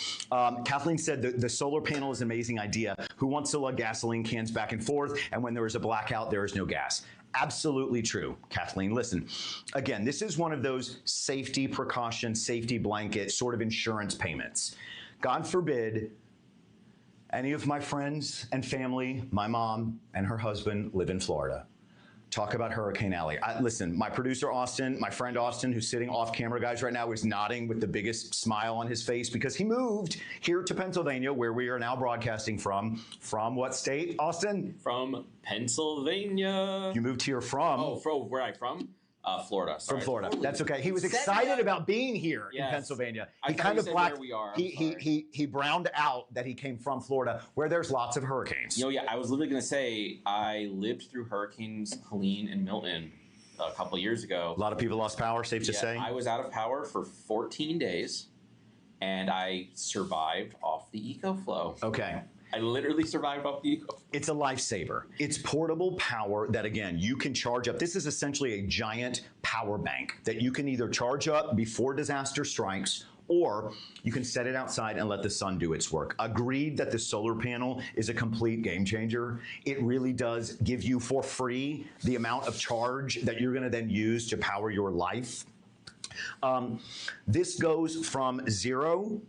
Kathleen said the solar panel is an amazing idea. Who wants to lug gasoline cans back and forth, and when there is a blackout, there is no gas? Absolutely true, Kathleen. Listen, again, this is one of those safety precaution, safety blanket sort of insurance payments. God forbid any of my friends and family, my mom and her husband live in Florida. Talk about Hurricane Alley. Listen, my producer Austin, my friend Austin, who's sitting off camera, guys, right now is nodding with the biggest smile on his face because he moved here to Pennsylvania, where we are now broadcasting from. From what state, Austin? From Pennsylvania. You moved here from? Oh, from where I'm from? Florida. Sorry. From Florida. That's okay. He was excited about being here in Pennsylvania. He kind of blacked. Where we are. He browned out that he came from Florida, where there's lots of hurricanes. You know, yeah, I was literally going to say I lived through Hurricanes Helene and Milton a couple of years ago. A lot of people lost power, safe to say. I was out of power for 14 days, and I survived off the Ecoflow. Okay. I literally survived off the Ecoflow. It's a lifesaver. It's portable power that, again, you can charge up. This is essentially a giant power bank that you can either charge up before disaster strikes, or you can set it outside and let the sun do its work. Agreed that the solar panel is a complete game changer. It really does give you for free the amount of charge that you're gonna then use to power your life. This goes from 0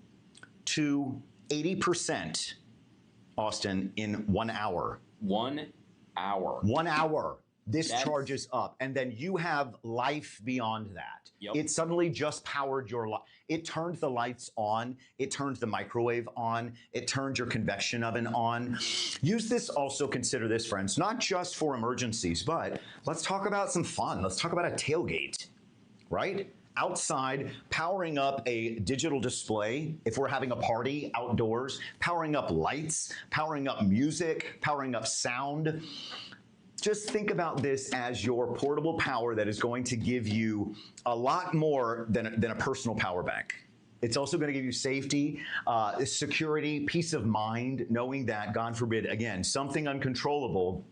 to 80%, Austin, in 1 hour. 1 hour. 1 hour. This charges up, and then you have life beyond that. Yep. It suddenly just powered your life. It turned the lights on. It turned the microwave on. It turned your convection oven on. Use this, also consider this, friends, not just for emergencies, but let's talk about some fun. Let's talk about a tailgate, right? Outside, powering up a digital display, if we're having a party outdoors, powering up lights, powering up music, powering up sound. Just think about this as your portable power that is going to give you a lot more than a personal power bank. It's also going to give you safety, security, peace of mind, knowing that, God forbid, again, something uncontrollable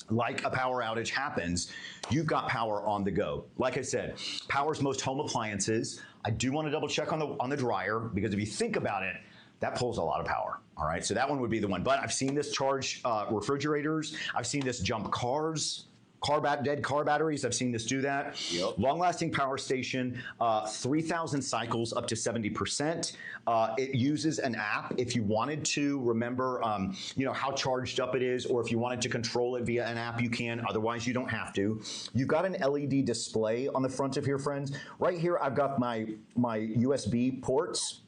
like a power outage happens, you've got power on the go. Like I said, powers most home appliances. I do want to double check on the dryer, because if you think about it, that pulls a lot of power. All right, so that one would be the one. But I've seen this charge refrigerators. I've seen this jump cars, dead car batteries. I've seen this do that. Yep. Long-lasting power station, 3,000 cycles up to 70%. It uses an app if you wanted to remember, how charged up it is, or if you wanted to control it via an app, you can. Otherwise, you don't have to. You've got an LED display on the front of here, friends. Right here, I've got my USB ports.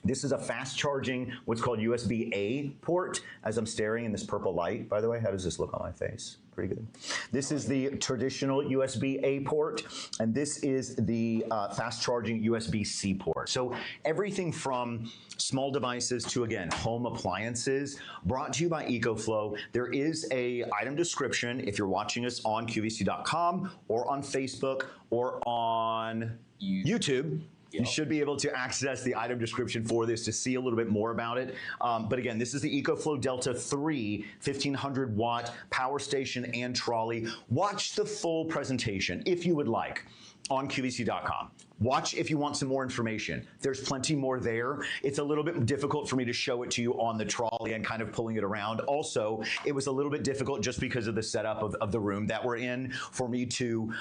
This is a fast charging, what's called USB-A port, as I'm staring in this purple light. By the way, how does this look on my face? Pretty good. This is the traditional USB-A port, and this is the fast charging USB-C port. So everything from small devices to, again, home appliances, brought to you by Ecoflow. There is a item description if you're watching us on QVC.com or on Facebook or on YouTube. You should be able to access the item description for this to see a little bit more about it. But again, this is the Ecoflow Delta 3 1500 watt power station and trolley. Watch the full presentation if you would like on QVC.com. Watch if you want some more information. There's plenty more there. It's a little bit difficult for me to show it to you on the trolley and kind of pulling it around. Also, it was a little bit difficult just because of the setup of the room that we're in for me to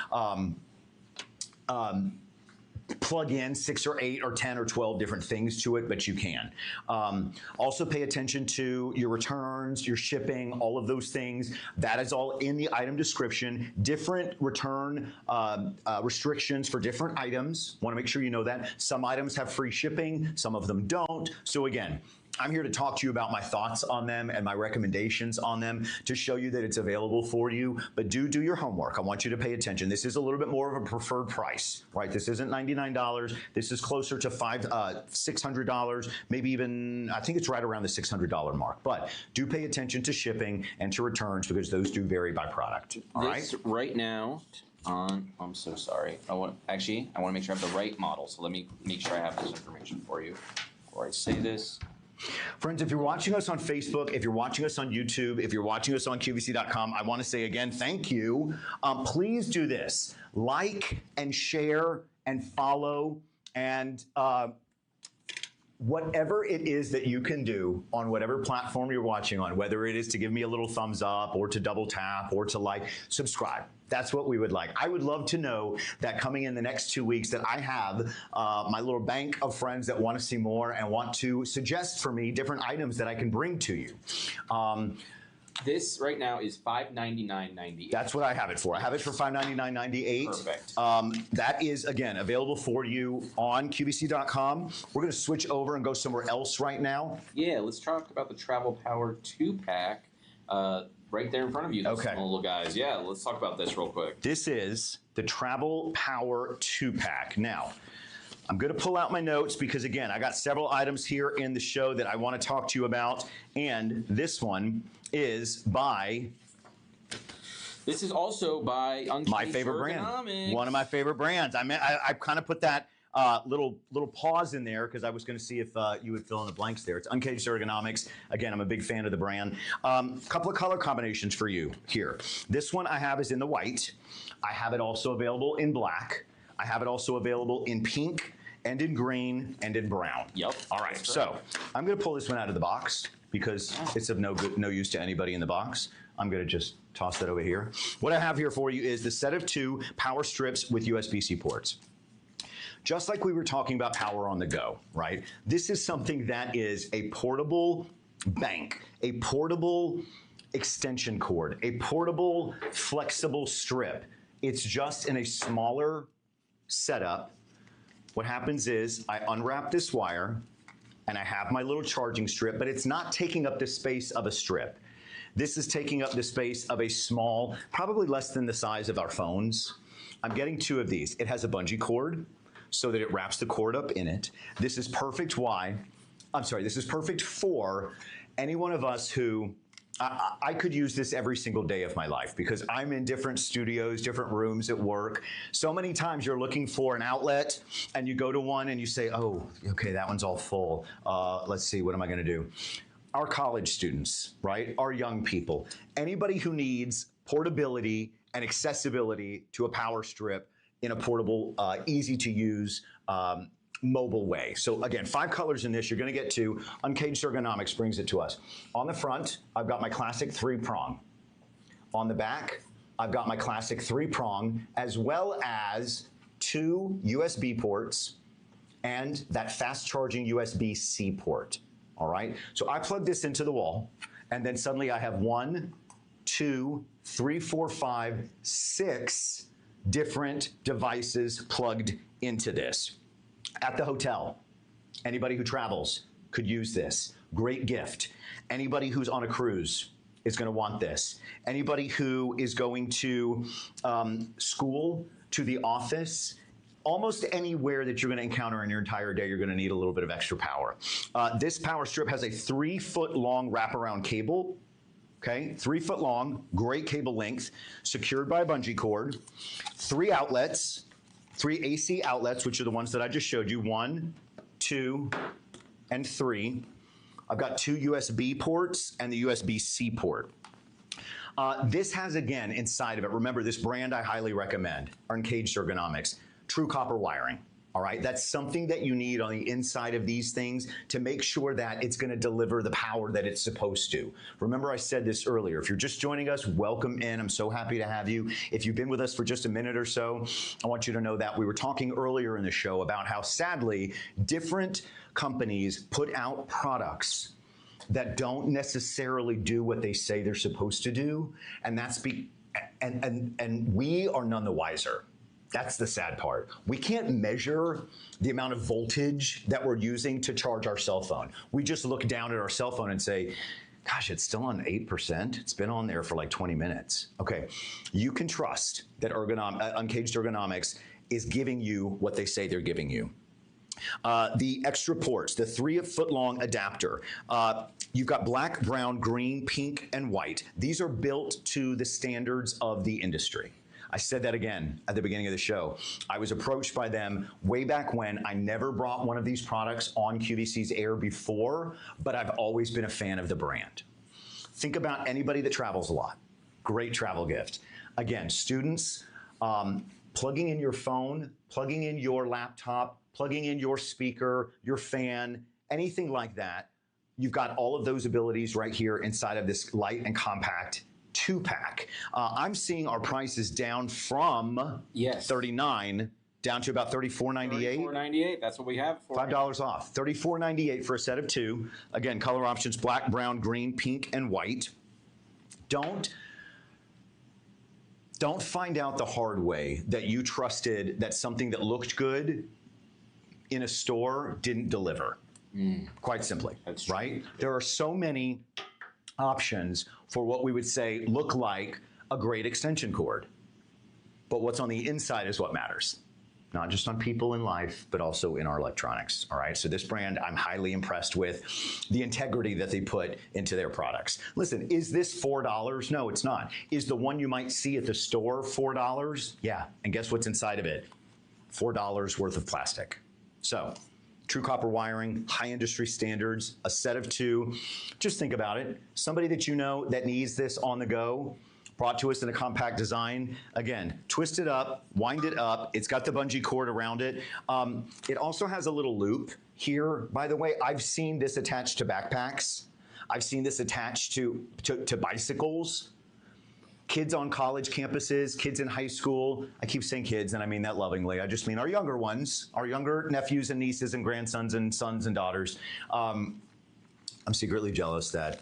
plug in 6 or 8 or 10 or 12 different things to it, but you can. Also pay attention to your returns, your shipping, all of those things. That is all in the item description. Different return restrictions for different items. Want to make sure you know that. Some items have free shipping, some of them don't. So again, I'm here to talk to you about my thoughts on them and my recommendations on them to show you that it's available for you, but do your homework. I want you to pay attention. This is a little bit more of a preferred price, right? This isn't $99. This is closer to $600, maybe even, I think it's right around the $600 mark, but do pay attention to shipping and to returns because those do vary by product, all right? Right now, I'm so sorry. I want to make sure I have the right model, so let me make sure I have this information for you before I say this. Friends, if you're watching us on Facebook, if you're watching us on YouTube, if you're watching us on QVC.com, I want to say again, thank you. Please do this. Like and share and follow and whatever it is that you can do on whatever platform you're watching on, whether it is to give me a little thumbs up or to double tap or to like, subscribe. That's what we would like. I would love to know that coming in the next 2 weeks that I have my little bank of friends that want to see more and want to suggest for me different items that I can bring to you. This right now is $599.98. That's what I have it for. I have it for $599.98. Perfect. That is, again, available for you on QVC.com. We're going to switch over and go somewhere else right now. Yeah, let's talk about the Travel Power 2-pack right there in front of you, those small little guys. Yeah, let's talk about this real quick. This is the Travel Power 2-pack. Now, I'm going to pull out my notes because, again, I got several items here in the show that I want to talk to you about, and this one is by... This is also by Uncaged. My favorite brand. One of my favorite brands. I kind of put that little pause in there because I was going to see if you would fill in the blanks there. It's Uncaged Ergonomics. Again, I'm a big fan of the brand. Couple of color combinations for you here. This one I have is in the white. I have it also available in black. I have it also available in pink and in green and in brown. Yep. All right. So I'm going to pull this one out of the box because it's of no use to anybody in the box. I'm going to just toss that over here. What I have here for you is the set of 2 power strips with USB-C ports. Just like we were talking about power on the go, right? This is something that is a portable bank, a portable extension cord, a portable flexible strip. It's just in a smaller setup. What happens is I unwrap this wire and I have my little charging strip, but it's not taking up the space of a strip. This is taking up the space of a small, probably less than the size of our phones. I'm getting 2 of these. It has a bungee cord so that it wraps the cord up in it. This is perfect this is perfect for any one of us who, I could use this every single day of my life because I'm in different studios, different rooms at work. So many times you're looking for an outlet and you go to one and you say, oh, okay, that one's all full. Let's see, what am I gonna do? Our college students, right? Our young people, anybody who needs portability and accessibility to a power strip in a portable, easy to use, mobile way. So again, 5 colors in this, you're gonna get 2. Uncaged Ergonomics brings it to us. On the front, I've got my classic 3-prong. On the back, I've got my classic 3-prong, as well as 2 USB ports and that fast charging USB-C port. All right, so I plug this into the wall, and then suddenly I have 1, 2, 3, 4, 5, 6 different devices plugged into this. At the hotel, anybody who travels could use this. Great gift. Anybody who's on a cruise is going to want this. Anybody who is going to school, to the office, almost anywhere that you're going to encounter in your entire day, you're going to need a little bit of extra power. This power strip has a 3-foot-long wraparound cable. Okay, 3 foot long, great cable length, secured by a bungee cord. 3 outlets, 3 AC outlets, which are the ones that I just showed you. 1, 2, and 3. I've got 2 USB ports and the USB-C port. This has, again, inside of it, remember this brand I highly recommend, Uncaged Ergonomics. True copper wiring, all right? That's something that you need on the inside of these things to make sure that it's gonna deliver the power that it's supposed to. Remember I said this earlier, if you're just joining us, welcome in. I'm so happy to have you. If you've been with us for just a minute or so, I want you to know that we were talking earlier in the show about how sadly, different companies put out products that don't necessarily do what they say they're supposed to do, and and we are none the wiser. That's the sad part. We can't measure the amount of voltage that we're using to charge our cell phone. We just look down at our cell phone and say, gosh, it's still on 8%. It's been on there for like 20 minutes. Okay, you can trust that Uncaged Ergonomics is giving you what they say they're giving you. The extra ports, the 3-foot-long adapter. You've got black, brown, green, pink, and white. These are built to the standards of the industry. I said that again at the beginning of the show. I was approached by them way back when. I never brought one of these products on QVC's air before, but I've always been a fan of the brand. Think about anybody that travels a lot. Great travel gift. Again, students, plugging in your phone, plugging in your laptop, plugging in your speaker, your fan, anything like that, you've got all of those abilities right here inside of this light and compact 2-pack. I'm seeing our prices down from $39 down to about $34.98. $34.98. That's what we have for $5 off. $34.98 for a set of 2. Again, color options: black, brown, green, pink, and white. Don't find out the hard way that you trusted that something that looked good in a store didn't deliver. Quite simply, That's right? There are so many options for what we would say look like a great extension cord. But what's on the inside is what matters. Not just on people in life, but also in our electronics, all right? So this brand, I'm highly impressed with the integrity that they put into their products. Listen, is this $4? No, it's not. Is the one you might see at the store $4? Yeah, and guess what's inside of it? $4 worth of plastic. So, true copper wiring, high industry standards, a set of 2. Just think about it. Somebody that you know that needs this on the go, brought to us in a compact design. Again, twist it up, wind it up. It's got the bungee cord around it. It also has a little loop here. By the way, I've seen this attached to backpacks. I've seen this attached to bicycles. Kids on college campuses, kids in high school. I keep saying kids, and I mean that lovingly. I just mean our younger ones, our younger nephews and nieces and grandsons and sons and daughters. I'm secretly jealous that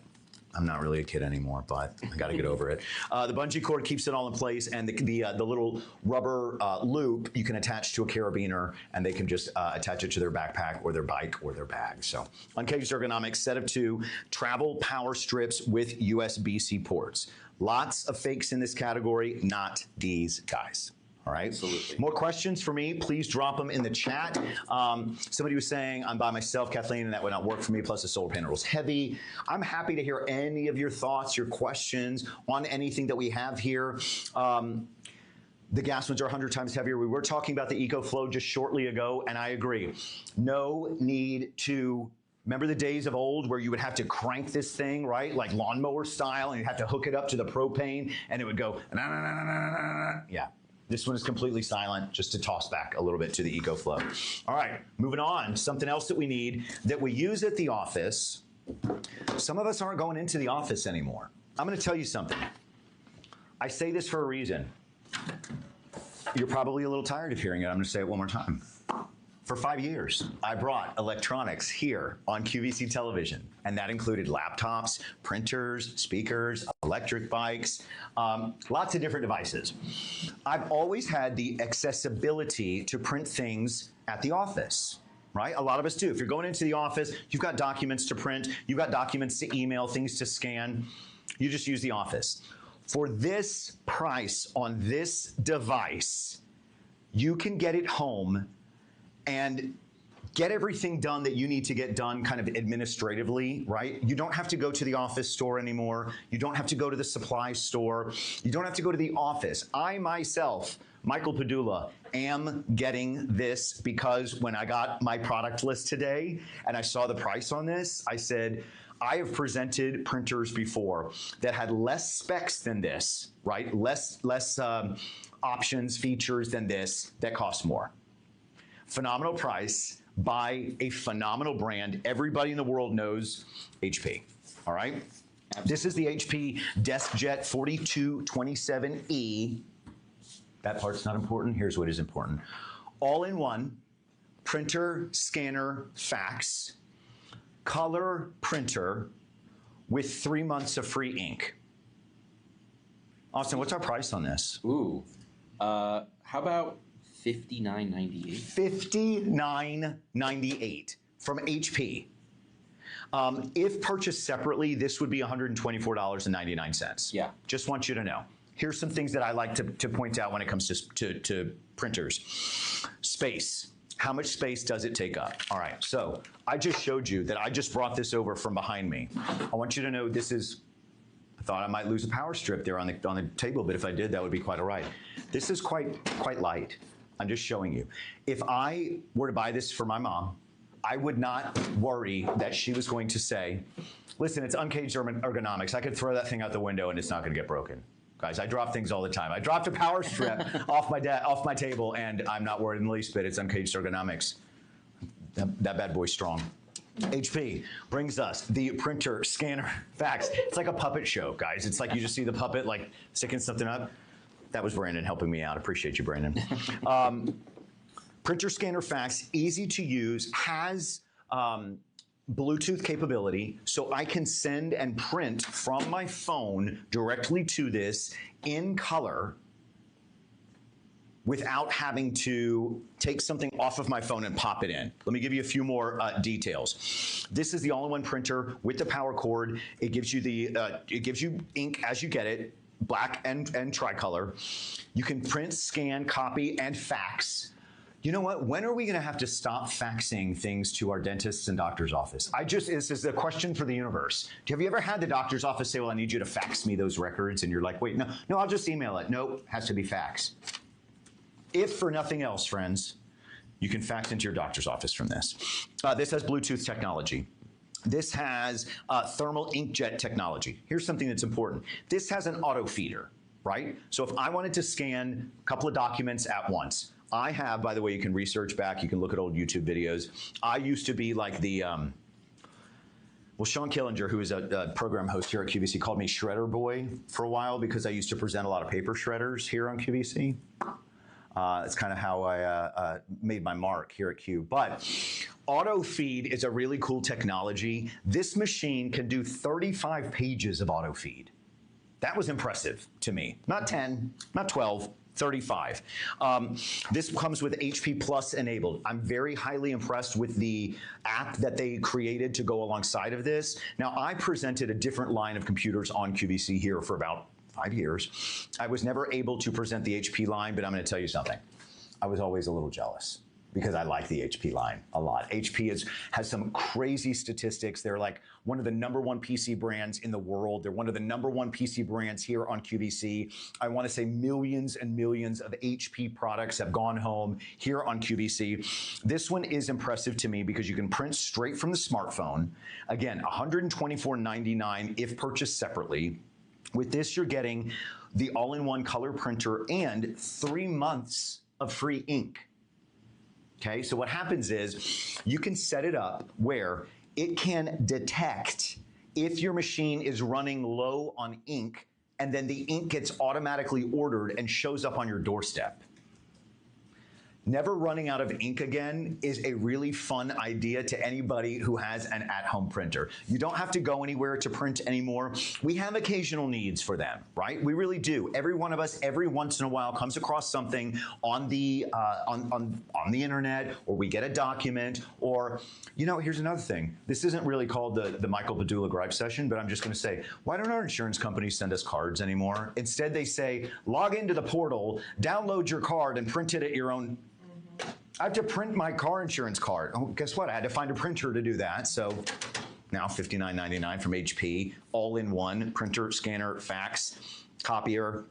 I'm not really a kid anymore, but I got to get over it. The bungee cord keeps it all in place, and the little rubber loop you can attach to a carabiner, and they can just attach it to their backpack or their bike or their bag. So, Uncaged Ergonomics, set of 2, travel power strips with USB-C ports. Lots of fakes in this category, not these guys. All right. Absolutely. More questions for me, please drop them in the chat. Somebody was saying, I'm by myself, Kathleen, and that would not work for me, plus the solar panel is heavy. I'm happy to hear any of your thoughts, your questions on anything that we have here. The gas ones are 100 times heavier. We were talking about the Ecoflow just shortly ago, and I agree. No need to... Remember the days of old where you would have to crank this thing, right? Like lawnmower style, and you'd have to hook it up to the propane, and it would go, na, na, na, na, na, na. Yeah. This one is completely silent, just to toss back a little bit to the Ecoflow. All right, moving on. Something else that we need that we use at the office. Some of us aren't going into the office anymore. I'm going to tell you something. I say this for a reason. You're probably a little tired of hearing it. I'm going to say it one more time. For 5 years, I brought electronics here on QVC television, and that included laptops, printers, speakers, electric bikes, lots of different devices. I've always had the accessibility to print things at the office, right? A lot of us do. If you're going into the office, you've got documents to print, you've got documents to email, things to scan. You just use the office. For this price on this device, you can get it home and get everything done that you need to get done kind of administratively, right? You don't have to go to the office store anymore. You don't have to go to the supply store. You don't have to go to the office. I myself, Michael Padula, am getting this because when I got my product list today and I saw the price on this, I said, I have presented printers before that had less specs than this, right? Less options, features than this that cost more. Phenomenal price by a phenomenal brand. Everybody in the world knows HP, all right? Absolutely. This is the HP DeskJet 4227E. That part's not important. Here's what is important. All-in-one printer, scanner, fax, color printer with 3 months of free ink. Austin, what's our price on this? Ooh, how about $59.98? $59.98 from HP. If purchased separately, this would be $124.99. Yeah. Just want you to know. Here's some things that I like to point out when it comes to printers. Space. How much space does it take up? All right, so I just showed you that I just brought this over from behind me. I want you to know this is, I thought I might lose a power strip there on the table, but if I did, that would be quite all right. This is quite light. I'm just showing you. If I were to buy this for my mom, I would not worry that she was going to say, listen, it's Uncaged Ergonomics. I could throw that thing out the window and it's not gonna get broken. Guys, I drop things all the time. I dropped a power strip off my table and I'm not worried in the least bit. It's Uncaged Ergonomics. That bad boy's strong. HP brings us the printer scanner fax. It's like a puppet show, guys. It's like you just see the puppet like sticking something up. That was Brandon helping me out. Appreciate you, Brandon. Printer scanner fax, easy to use, has Bluetooth capability, so I can send and print from my phone directly to this in color without having to take something off of my phone and pop it in. Let me give you a few more details. This is the all-in-one printer with the power cord. It gives you ink as you get it, black and tricolor. You can print, scan, copy, and fax. You know what? When are we going to have to stop faxing things to our dentists and doctor's office? This is a question for the universe. Have you ever had the doctor's office say, well, I need you to fax me those records? And you're like, wait, no, I'll just email it. Nope, has to be fax. If for nothing else, friends, you can fax into your doctor's office from this. This has Bluetooth technology. This has thermal inkjet technology. Here's something that's important. This has an auto feeder, right? So if I wanted to scan a couple of documents at once, I have, by the way, you can research back, you can look at old YouTube videos. I used to be like the, well, Sean Killinger, who is a program host here at QVC, called me Shredder Boy for a while because I used to present a lot of paper shredders here on QVC. It's kind of how I made my mark here at Q. But auto feed is a really cool technology. This machine can do 35 pages of auto feed. That was impressive to me. Not 10, not 12, 35. This comes with HP Plus enabled. I'm very highly impressed with the app that they created to go alongside of this. Now, I presented a different line of computers on QVC here for about 5 years. I was never able to present the HP line, but I'm going to tell you something. I was always a little jealous because I like the HP line a lot. HP has some crazy statistics. They're like one of the #1 PC brands in the world. They're one of the #1 PC brands here on QVC. I want to say millions and millions of HP products have gone home here on QVC. This one is impressive to me because you can print straight from the smartphone. Again, $124.99 if purchased separately. With this, you're getting the all-in-one color printer and 3 months of free ink. Okay, so what happens is you can set it up where it can detect if your machine is running low on ink, and then the ink gets automatically ordered and shows up on your doorstep. Never running out of ink again is a really fun idea to anybody who has an at-home printer. You don't have to go anywhere to print anymore. We have occasional needs for them, right? We really do. Every one of us, every once in a while, comes across something on the internet, or we get a document, or, you know, here's another thing. This isn't really called the Michael Padula gripe session, but I'm just gonna say, why don't our insurance companies send us cards anymore? Instead, they say, log into the portal, download your card, and print it at your own. I have to print my car insurance card. Oh, guess what? I had to find a printer to do that. So now $59.99 from HP, all-in-one printer, scanner, fax, copier,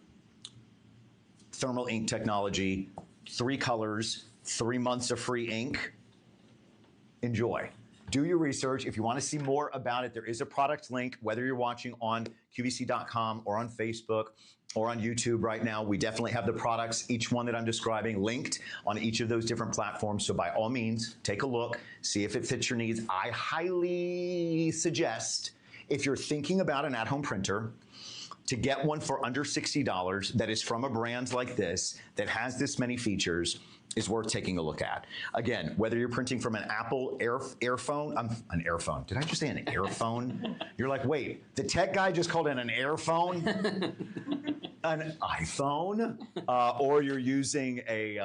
thermal ink technology, 3 colors, 3 months of free ink. Enjoy. Do your research. If you want to see more about it, there is a product link, whether you're watching on QVC.com or on Facebook or on YouTube right now. We definitely have the products, each one that I'm describing, linked on each of those different platforms. So by all means, take a look, see if it fits your needs. I highly suggest, if you're thinking about an at-home printer, to get one for under $60 that is from a brand like this, that has this many features, is worth taking a look at. Again, whether you're printing from an Apple Airphone, an Airphone. Did I just say an Airphone? You're like, wait, the tech guy just called it an Airphone? An iPhone? Or you're using any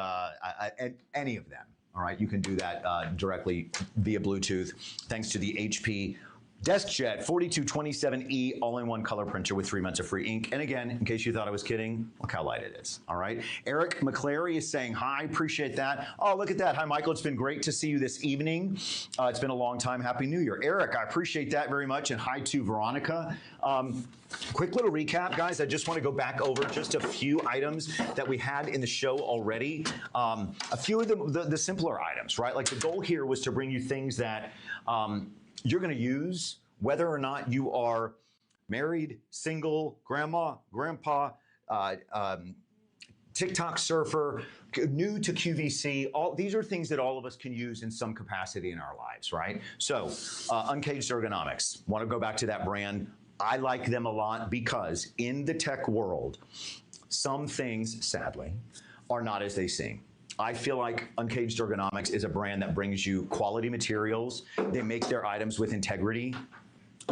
of them. All right, you can do that directly via Bluetooth, thanks to the HP DeskJet 4227E all-in-one color printer with 3 months of free ink. And again, in case you thought I was kidding, look how light it is. All right. Eric McClary is saying hi. Appreciate that. Oh, look at that. Hi, Michael. It's been great to see you this evening. It's been a long time. Happy New Year. Eric, I appreciate that very much. And hi to Veronica. Quick little recap, guys. I just want to go back over just a few items that we had in the show already. A few of the simpler items, right? Like the goal here was to bring you things that you're going to use, whether or not you are married, single, grandma, grandpa, TikTok surfer, new to QVC, all these are things that all of us can use in some capacity in our lives, right? So, Uncaged Ergonomics. Want to go back to that brand? I like them a lot because in the tech world, some things, sadly, are not as they seem. I feel like Uncaged Ergonomics is a brand that brings you quality materials. They make their items with integrity.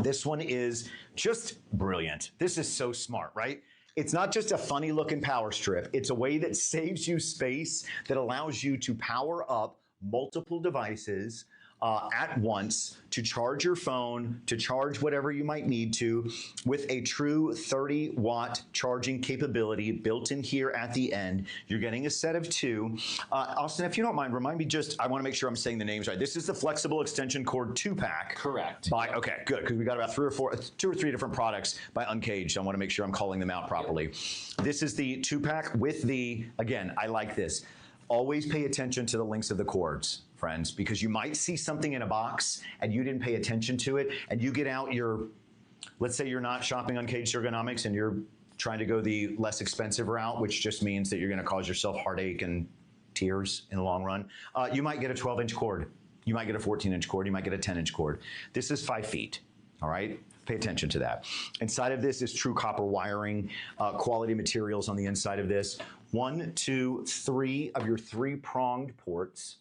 This one is just brilliant. This is so smart, right? It's not just a funny looking power strip. It's a way that saves you space, that allows you to power up multiple devices at once, to charge your phone, to charge whatever you might need to, with a true 30-watt charging capability built in here at the end. You're getting a set of two. Austin, if you don't mind, remind me just, I want to make sure I'm saying the names right. This is the flexible extension cord 2-pack. Correct. Okay, good, because we got about 2 or 3 different products by Uncaged. I want to make sure I'm calling them out properly. Yep. This is the 2-pack with the, again, I like this. Always pay attention to the links of the cords, friends, because you might see something in a box and you didn't pay attention to it, and you get out your, let's say you're not shopping Uncaged Ergonomics and you're trying to go the less expensive route, which just means that you're going to cause yourself heartache and tears in the long run. You might get a 12-inch cord. You might get a 14-inch cord. You might get a 10-inch cord. This is 5 feet, all right? Pay attention to that. Inside of this is true copper wiring, quality materials on the inside of this. 1, 2, 3 of your 3-pronged ports.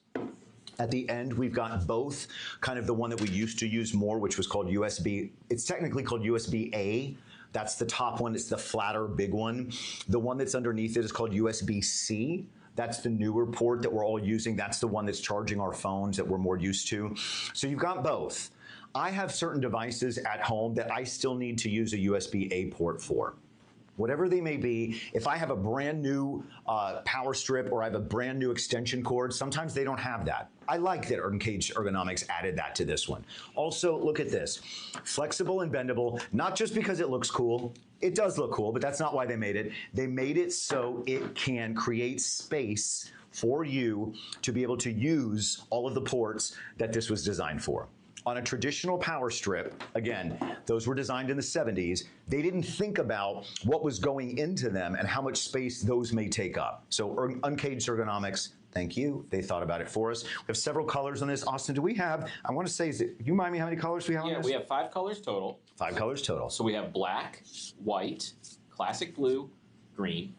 At the end, we've got both, kind of the one that we used to use more, which was called USB. It's technically called USB-A. That's the top one. It's the flatter, big one. The one that's underneath it is called USB-C. That's the newer port that we're all using. That's the one that's charging our phones that we're more used to. So you've got both. I have certain devices at home that I still need to use a USB-A port for. Whatever they may be, if I have a brand new power strip or I have a brand new extension cord, sometimes they don't have that. I like that Uncaged Ergonomics added that to this one. Also, look at this. Flexible and bendable, not just because it looks cool. It does look cool, but that's not why they made it. They made it so it can create space for you to be able to use all of the ports that this was designed for. On a traditional power strip, again, those were designed in the 70s. They didn't think about what was going into them and how much space those may take up. So Uncaged Ergonomics, thank you. They thought about it for us. We have several colors on this. Austin, do we have, I want to say, you remind me how many colors we have on this? Yeah, we have 5 colors total. 5 colors total. So we have black, white, classic blue, green,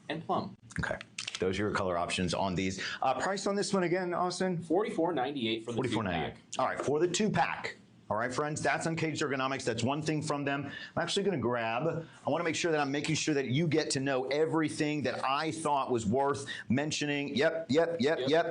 and plum. Okay. Those are your color options on these. Price on this one again, Austin? $44.98 for the 2-pack. All right, for the 2-pack. All right, friends, that's Uncaged Ergonomics. That's one thing from them. I'm actually going to grab, I want to make sure that I'm making sure that you get to know everything that I thought was worth mentioning. Yep.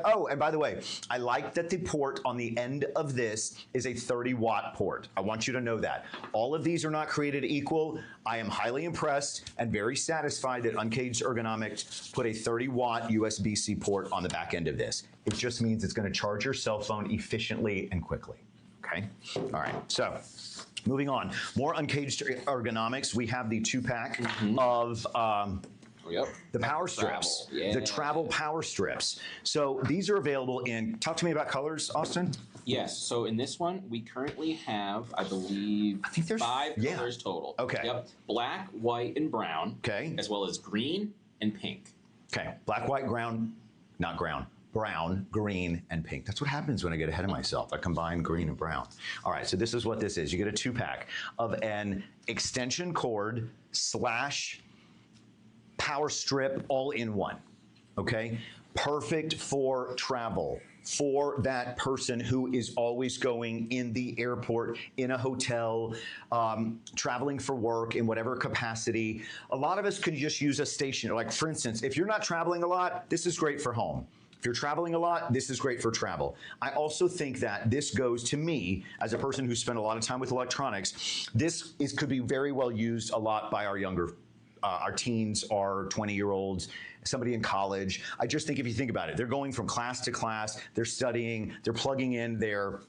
Oh, and by the way, I like that the port on the end of this is a 30-watt port. I want you to know that. All of these are not created equal. I am highly impressed and very satisfied that Uncaged Ergonomics put a 30-watt USB-C port on the back end of this. It just means it's going to charge your cell phone efficiently and quickly. Okay. All right. So moving on. More Uncaged Ergonomics. We have the 2-pack of the power strips. The travel power strips. So these are available in, talk to me about colors, Austin. Yes. So in this one, we currently have, I believe, there's 5 colors total. Okay. Yep. Black, white, and brown. Okay. As well as green and pink. Okay. Black, white, brown, brown, green, and pink. That's what happens when I get ahead of myself. I combine green and brown. All right, so this is what this is. You get a 2-pack of an extension cord / power strip all in one, okay? Perfect for travel, for that person who is always going in the airport, in a hotel, traveling for work in whatever capacity. A lot of us could just use a station. Like, for instance, if you're not traveling a lot, this is great for home. If you're traveling a lot, this is great for travel. I also think that this goes to me, as a person who spent a lot of time with electronics, this could be very well used a lot by our younger, our teens, our 20-year-olds, somebody in college. I just think if you think about it, they're going from class to class, they're studying, they're plugging in their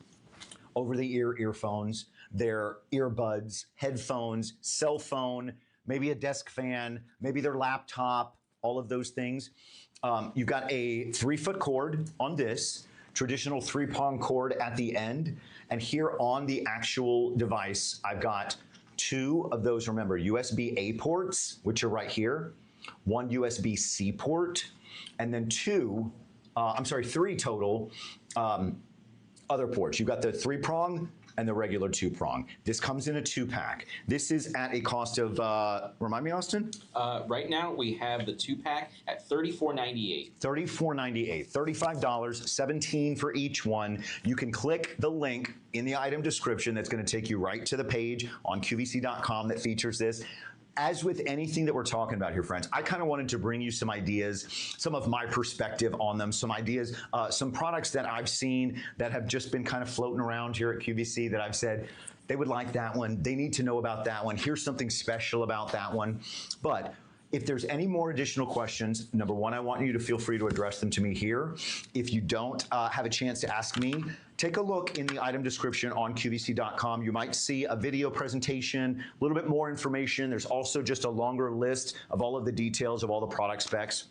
over-the-ear earphones, their earbuds, headphones, cell phone, maybe a desk fan, maybe their laptop, all of those things. You've got a 3-foot cord on this, traditional 3-prong cord at the end. And here on the actual device, I've got 2 of those, remember, USB-A ports, which are right here. one USB-C port, and then three total other ports. You've got the 3-prong and the regular 2-prong. This comes in a 2-pack. This is at a cost of, remind me, Austin? Right now, we have the 2-pack at $34.98. $34.98, $35, $17 for each one. You can click the link in the item description that's going to take you right to the page on QVC.com that features this. As with anything that we're talking about here, friends, I kind of wanted to bring you some ideas, some of my perspective on them, some ideas, some products that I've seen that have just been kind of floating around here at QVC that I've said, they would like that one, they need to know about that one, here's something special about that one. But if there's any more additional questions, number one, I want you to feel free to address them to me here. If you don't have a chance to ask me, take a look in the item description on QVC.com. You might see a video presentation, a little bit more information. There's also just a longer list of all of the details of all the product specs.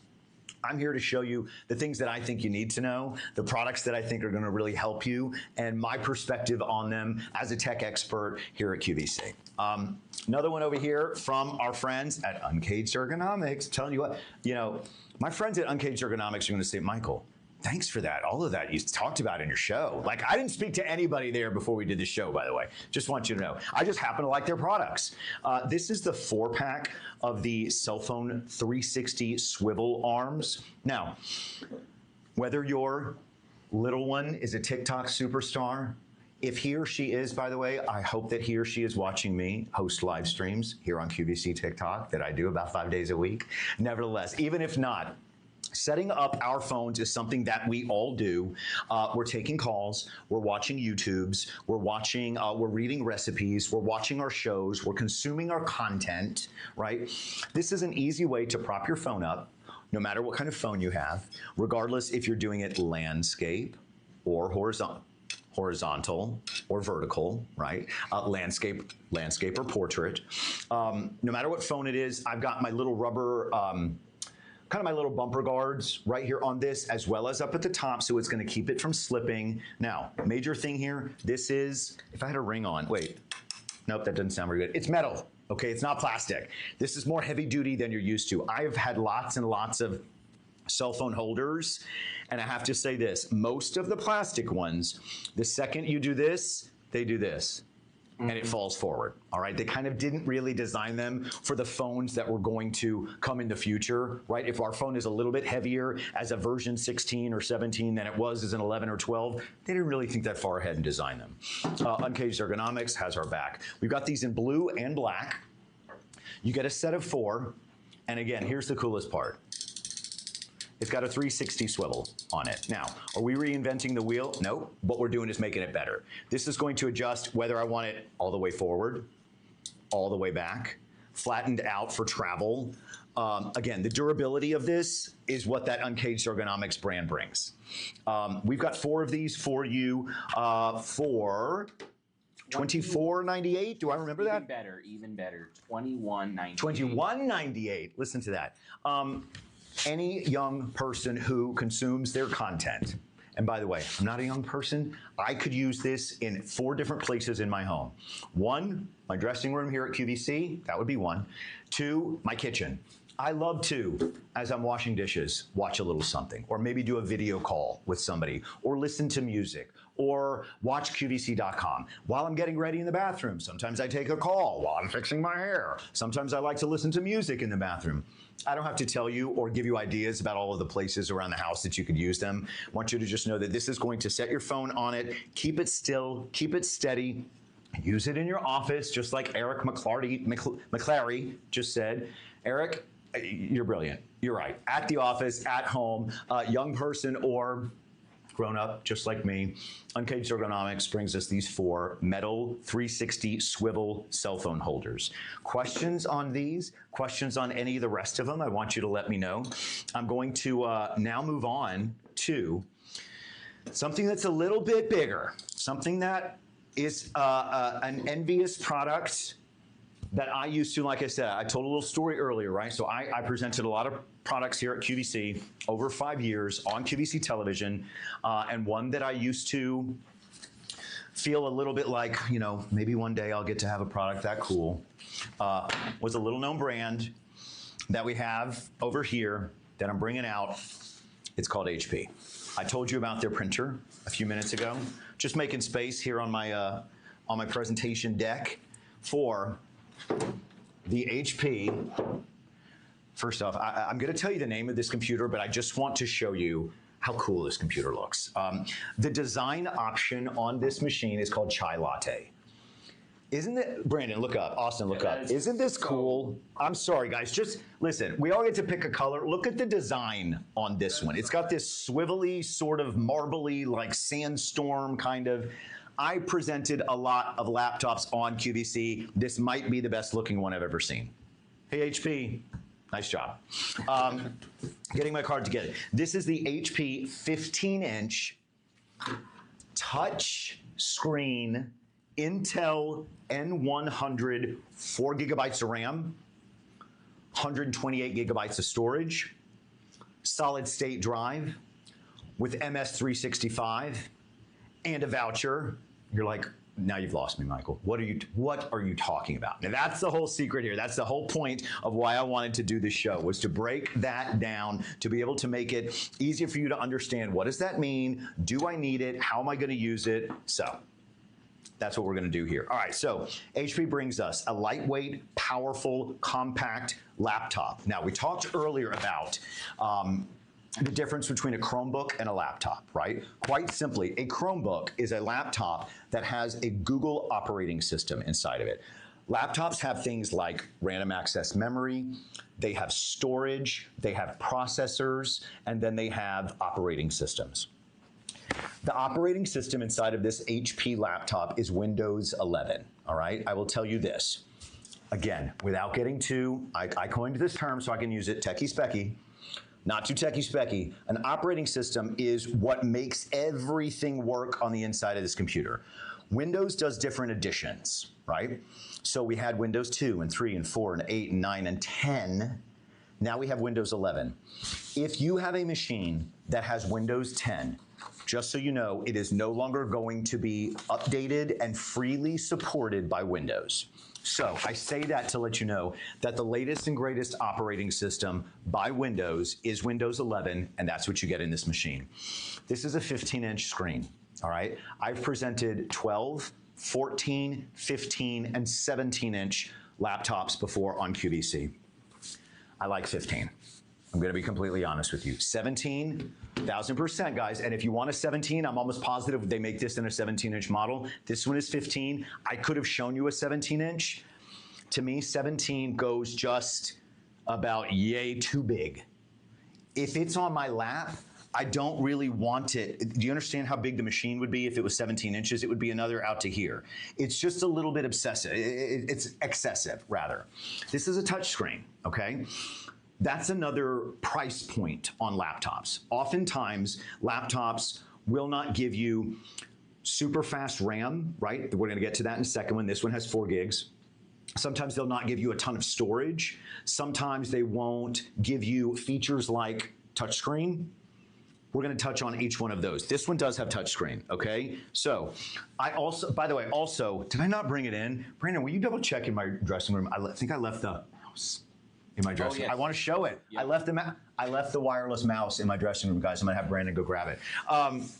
I'm here to show you the things that I think you need to know, the products that I think are going to really help you, and my perspective on them as a tech expert here at QVC. Another one over here from our friends at Uncaged Ergonomics. Telling you what, my friends at Uncaged Ergonomics are going to say, Michael, thanks for that. All of that you talked about in your show. Like, I didn't speak to anybody there before we did the show, by the way. Just want you to know. I just happen to like their products. This is the 4-pack of the cell phone 360 swivel arms. Now, whether your little one is a TikTok superstar, if he or she is, by the way, I hope that he or she is watching me host live streams here on QVC TikTok that I do about 5 days a week. Nevertheless, even if not, setting up our phones is something that we all do. We're taking calls, we're watching YouTubes, we're reading recipes, we're watching our shows, we're consuming our content, right? This is an easy way to prop your phone up, no matter what kind of phone you have, regardless if you're doing it landscape or horizontal or vertical, right? Landscape or portrait. No matter what phone it is, I've got my little rubber, kind of my little bumper guards right here on this, as well as up at the top, so it's going to keep it from slipping. Now, major thing here, this is, if I had a ring on, wait, nope, that doesn't sound very good. It's metal, okay? It's not plastic. This is more heavy duty than you're used to. I've had lots and lots of cell phone holders, and I have to say this, most of the plastic ones, the second you do this, they do this. And it falls forward, all right? They kind of didn't really design them for the phones that were going to come in the future, right? If our phone is a little bit heavier as a version 16 or 17 than it was as an 11 or 12, they didn't really think that far ahead and design them. Uncaged Ergonomics has our back. We've got these in blue and black. You get a set of 4, and again, here's the coolest part. It's got a 360 swivel on it. Now, are we reinventing the wheel? No, what we're doing is making it better. This is going to adjust whether I want it all the way forward, all the way back, flattened out for travel. Again, the durability of this is what that Uncaged Ergonomics brand brings. We've got 4 of these for you for $24.98. Do I remember that? Even better, $21.98. $21.98. Listen to that. Any young person who consumes their content, and by the way, I'm not a young person, I could use this in 4 different places in my home. 1, my dressing room here at QVC, that would be 1. 2, my kitchen. I love to, as I'm washing dishes, watch a little something, or maybe do a video call with somebody, or listen to music, or watch QVC.com. While I'm getting ready in the bathroom, sometimes I take a call while I'm fixing my hair. Sometimes I like to listen to music in the bathroom. I don't have to tell you or give you ideas about all of the places around the house that you could use them. I want you to just know that this is going to set your phone on it, keep it still, keep it steady, use it in your office, just like Eric McClary just said. Eric, you're brilliant. You're right. At the office, at home, young person or grown up, just like me, Uncaged Ergonomics brings us these 4 metal 360 swivel cell phone holders. Questions on these? Questions on any of the rest of them? I want you to let me know. I'm going to now move on to something that's a little bit bigger, something that is an envious product that I used to, like I said, I told a little story earlier, right? So I presented a lot of products here at QVC over 5 years on QVC television, and one that I used to feel a little bit like, maybe one day I'll get to have a product that cool, was a little known brand. that we have over here that I'm bringing out, it's called HP. I told you about their printer a few minutes ago. Just making space here on my presentation deck for the HP. First off, I'm going to tell you the name of this computer, but I just want to show you how cool this computer looks. The design option on this machine is called Chai Latte. Isn't it, Brandon, look up, Austin, look up. Isn't this cool? I'm sorry, guys, just listen, we all get to pick a color. Look at the design on this one. It's got this swivelly, sort of marbly, like sandstorm kind of. I presented a lot of laptops on QVC. This might be the best looking one I've ever seen. Hey, HP, nice job. Getting my card together. This is the HP 15-inch touch screen Intel N100, 4 gigabytes of RAM, 128 gigabytes of storage, solid state drive with MS365 and a voucher. You're like, now you've lost me, Michael. What are you talking about? Now that's the whole secret here. That's the whole point of why I wanted to do this show, was to break that down, to be able to make it easier for you to understand, what does that mean? Do I need it? How am I going to use it? So that's what we're going to do here. All right, so HP brings us a lightweight, powerful, compact laptop. Now, we talked earlier about the difference between a Chromebook and a laptop, right? Quite simply, a Chromebook is a laptop that has a Google operating system inside of it. Laptops have things like random access memory, they have storage, they have processors, and then they have operating systems. The operating system inside of this HP laptop is Windows 11, all right? I will tell you this. Again, without getting too, I coined this term so I can use it, techie-specky, not too techie-specky. An operating system is what makes everything work on the inside of this computer. Windows does different editions, right? So we had Windows 2 and 3 and 4 and 8 and 9 and 10. Now we have Windows 11. If you have a machine that has Windows 10, just so you know, it is no longer going to be updated and freely supported by Windows. So I say that to let you know that the latest and greatest operating system by Windows is Windows 11, and that's what you get in this machine. This is a 15-inch screen, all right? I've presented 12, 14, 15, and 17-inch laptops before on QVC. I like 15. I'm going to be completely honest with you. 17, 1000%, guys. And if you want a 17, I'm almost positive they make this in a 17-inch model. This one is 15. I could have shown you a 17-inch. To me, 17 goes just about yay too big. If it's on my lap, I don't really want it. Do you understand how big the machine would be if it was 17 inches? It would be another out to here. It's just a little bit obsessive. It's excessive, rather. This is a touch screen, okay? That's another price point on laptops. Oftentimes, laptops will not give you super fast RAM, right? We're gonna get to that in a second when this one has 4 gigs. Sometimes they'll not give you a ton of storage. Sometimes they won't give you features like touchscreen. We're gonna touch on each one of those. This one does have touchscreen, okay? So, I also, by the way, also, did I not bring it in? Brandon, will you double check in my dressing room? I think I left the mouse in my dressing room. Yes. I wanna show it. Yep. I left the wireless mouse in my dressing room, guys. I'm gonna have Brandon go grab it.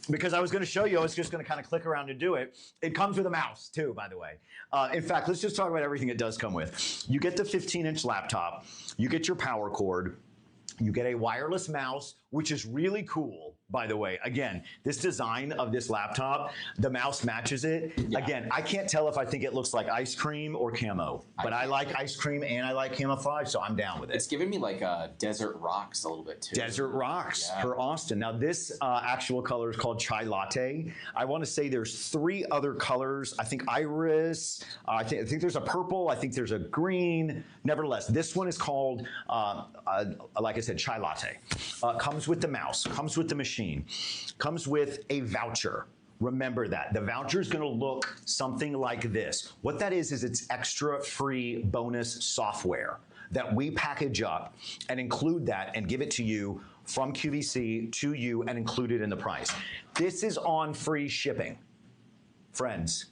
Because I was gonna show you, I was just gonna kind of click around to do it. It comes with a mouse too, by the way. In fact, let's just talk about everything it does come with. You get the 15-inch laptop, you get your power cord, you get a wireless mouse, which is really cool, by the way. Again, this design of this laptop, the mouse matches it. Yeah. Again, I can't tell if I think it looks like ice cream or camo, but I like ice cream and I like camouflage, so I'm down with it. It's giving me like Desert Rocks a little bit too. Desert Rocks for Austin. Now this actual color is called Chai Latte. I want to say there's 3 other colors. I think Iris, I think there's a purple, I think there's a green. Nevertheless, this one is called, like I said, Chai Latte. Comes with the mouse, comes with the machine, comes with a voucher. Remember that. The voucher is going to look something like this. What that is it's extra free bonus software that we package up and include that and give it to you from QVC to you and include it in the price. This is on free shipping. Friends,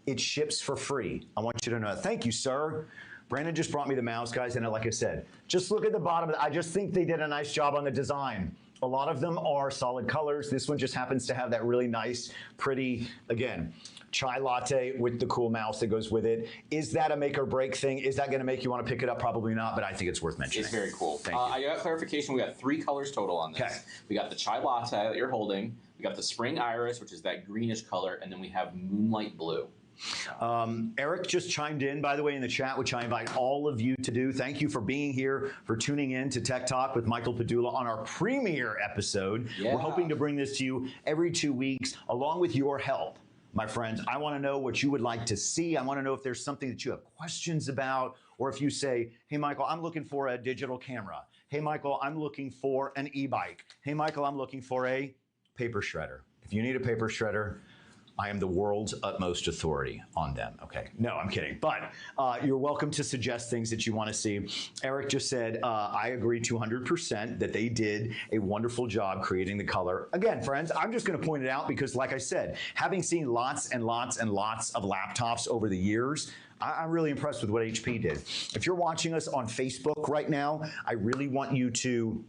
it ships for free. I want you to know that. Thank you, sir. Brandon just brought me the mouse, guys, and like I said, just look at the bottom. I just think they did a nice job on the design. A lot of them are solid colors. This one just happens to have that really nice, pretty, again, chai latte with the cool mouse that goes with it. Is that a make or break thing? Is that gonna make you wanna pick it up? Probably not, but I think it's worth mentioning. It's very cool. Thank you. I got clarification. We got 3 colors total on this. Okay. We got the chai latte that you're holding. We got the spring iris, which is that greenish color, and then we have moonlight blue. Eric just chimed in, by the way, in the chat, which I invite all of you to do. Thank you for being here, for tuning in to Tech Talk with Michael Padula on our premiere episode. Yeah. We're hoping to bring this to you every 2 weeks, along with your help. My friends, I want to know what you would like to see. I want to know if there's something that you have questions about, or if you say, hey, Michael, I'm looking for a digital camera. Hey, Michael, I'm looking for an e-bike. Hey, Michael, I'm looking for a paper shredder. If you need a paper shredder, I am the world's utmost authority on them. Okay, no, I'm kidding. But you're welcome to suggest things that you want to see. Eric just said, I agree 200% that they did a wonderful job creating the color. Again, friends, I'm just going to point it out because, like I said, having seen lots and lots and lots of laptops over the years, I'm really impressed with what HP did. If you're watching us on Facebook right now, I really want you to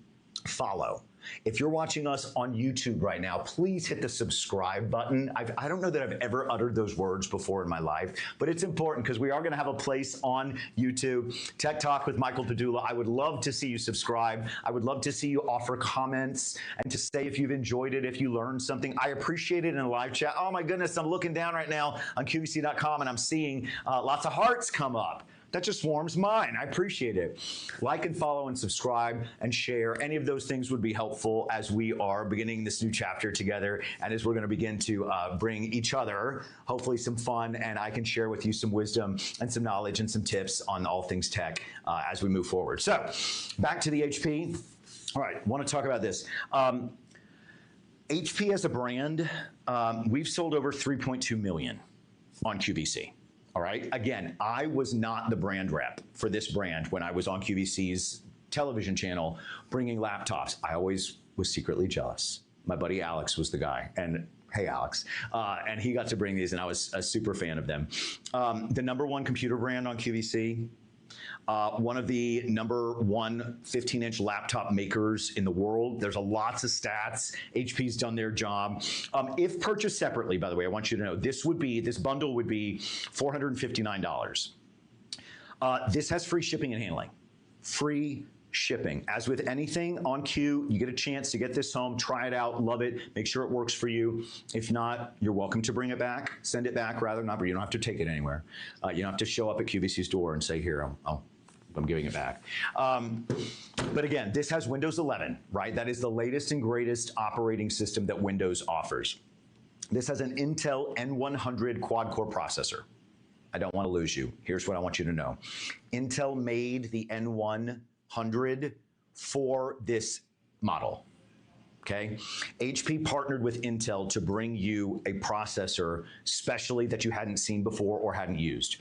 follow. If you're watching us on YouTube right now, please hit the subscribe button. I don't know that I've ever uttered those words before in my life, but it's important because we are going to have a place on YouTube. Tech Talk with Michael Padula. I would love to see you subscribe. I would love to see you offer comments and to say if you've enjoyed it, if you learned something. I appreciate it in a live chat. Oh my goodness, I'm looking down right now on QVC.com and I'm seeing lots of hearts come up. That just warms mine. I appreciate it. Like and follow and subscribe and share. Any of those things would be helpful as we are beginning this new chapter together and as we're going to begin to bring each other, hopefully, some fun, and I can share with you some wisdom and some knowledge and some tips on all things tech as we move forward. So back to the HP. All right, want to talk about this. HP as a brand, we've sold over 3.2 million on QVC. All right. Again, I was not the brand rep for this brand when I was on QVC's television channel bringing laptops. I always was secretly jealous. My buddy Alex was the guy, and hey, Alex, and he got to bring these, and I was a super fan of them. The #1 computer brand on QVC. One of the #1 15-inch laptop makers in the world. There's lots of stats. HP's done their job. If purchased separately, by the way, I want you to know, this bundle would be $459. This has free shipping and handling. Free shipping. As with anything on Q, you get a chance to get this home, try it out, love it, make sure it works for you. If not, you're welcome to bring it back, send it back rather, not, but you don't have to take it anywhere. You don't have to show up at QVC's door and say, here, I'm giving it back. But again, this has Windows 11, right? That is the latest and greatest operating system that Windows offers. This has an Intel N100 quad-core processor. I don't want to lose you. Here's what I want you to know. Intel made the N100 for this model, okay? HP partnered with Intel to bring you a processor specially that you hadn't seen before or hadn't used.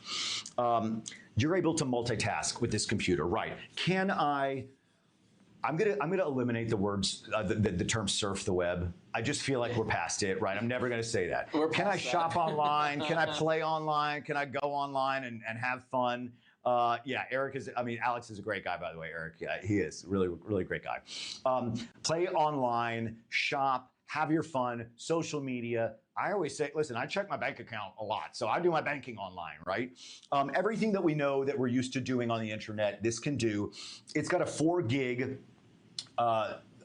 You're able to multitask with this computer, right? I'm gonna eliminate the words, the term surf the web. I just feel like we're past it, right? I'm never gonna say that. Can I shop online? Can I play online? Can I go online and have fun? Yeah, Alex is a great guy, by the way, Eric. Yeah, he is really, really great guy. Play online, shop, have your fun, social media. I always say, listen, I check my bank account a lot, so I do my banking online, right? Everything that we know that we're used to doing on the internet, this can do. It's got a 4 gig,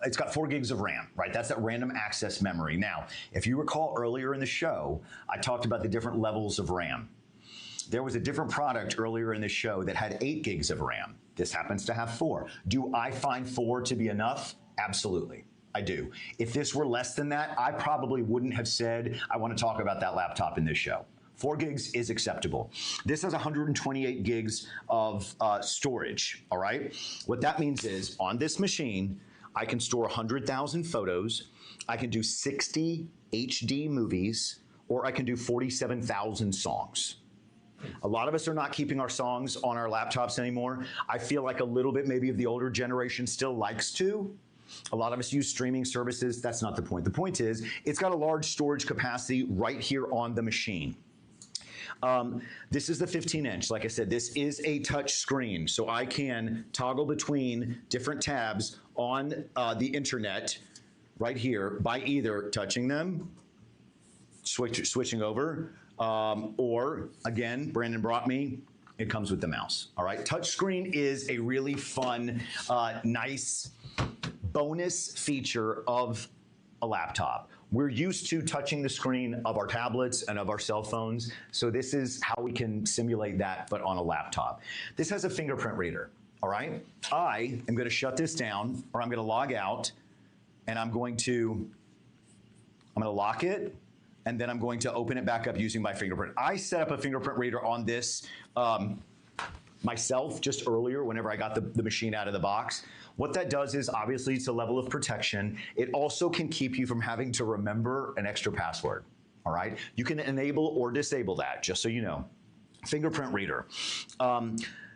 it's got 4 gigs of RAM, right? That's that random access memory. Now, if you recall earlier in the show, I talked about the different levels of RAM. There was a different product earlier in the show that had 8 gigs of RAM. This happens to have 4. Do I find 4 to be enough? Absolutely, I do. If this were less than that, I probably wouldn't have said, I want to talk about that laptop in this show. 4 gigs is acceptable. This has 128 gigs of storage, all right? What that means is, on this machine, I can store 100,000 photos, I can do 60 HD movies, or I can do 47,000 songs. A lot of us are not keeping our songs on our laptops anymore. I feel like a little bit maybe of the older generation still likes to. A lot of us use streaming services. That's not the point. The point is, it's got a large storage capacity right here on the machine. This is the 15-inch. Like I said, this is a touch screen, so I can toggle between different tabs on the internet right here by either touching them, switching over, or again, Brandon brought me, it comes with the mouse. All right, touchscreen is a really fun, nice bonus feature of a laptop. We're used to touching the screen of our tablets and of our cell phones, so this is how we can simulate that, but on a laptop. This has a fingerprint reader, all right? I am gonna shut this down, or I'm gonna log out, and I'm gonna lock it, and then I'm going to open it back up using my fingerprint. I set up a fingerprint reader on this myself just earlier whenever I got the machine out of the box. What that does is, obviously, it's a level of protection. It also can keep you from having to remember an extra password, all right? You can enable or disable that, just so you know. Fingerprint reader.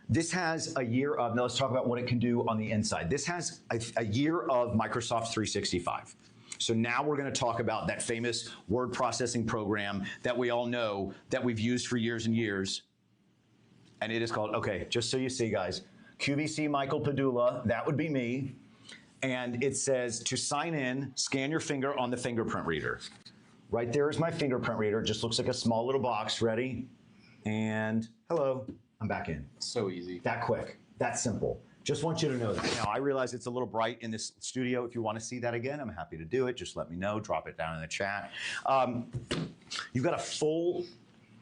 This has a year of, now let's talk about what it can do on the inside. This has a year of Microsoft 365. So now we're gonna talk about that famous word processing program that we all know that we've used for years and years. And it is called, okay, just so you see, guys, QVC Michael Padula, that would be me. And it says to sign in, scan your finger on the fingerprint reader. Right there is my fingerprint reader. It just looks like a small little box. Ready? And hello, I'm back in. So easy. That quick, that simple. Just want you to know that. Now, I realize it's a little bright in this studio. If you want to see that again, I'm happy to do it. Just let me know, drop it down in the chat. You've got a full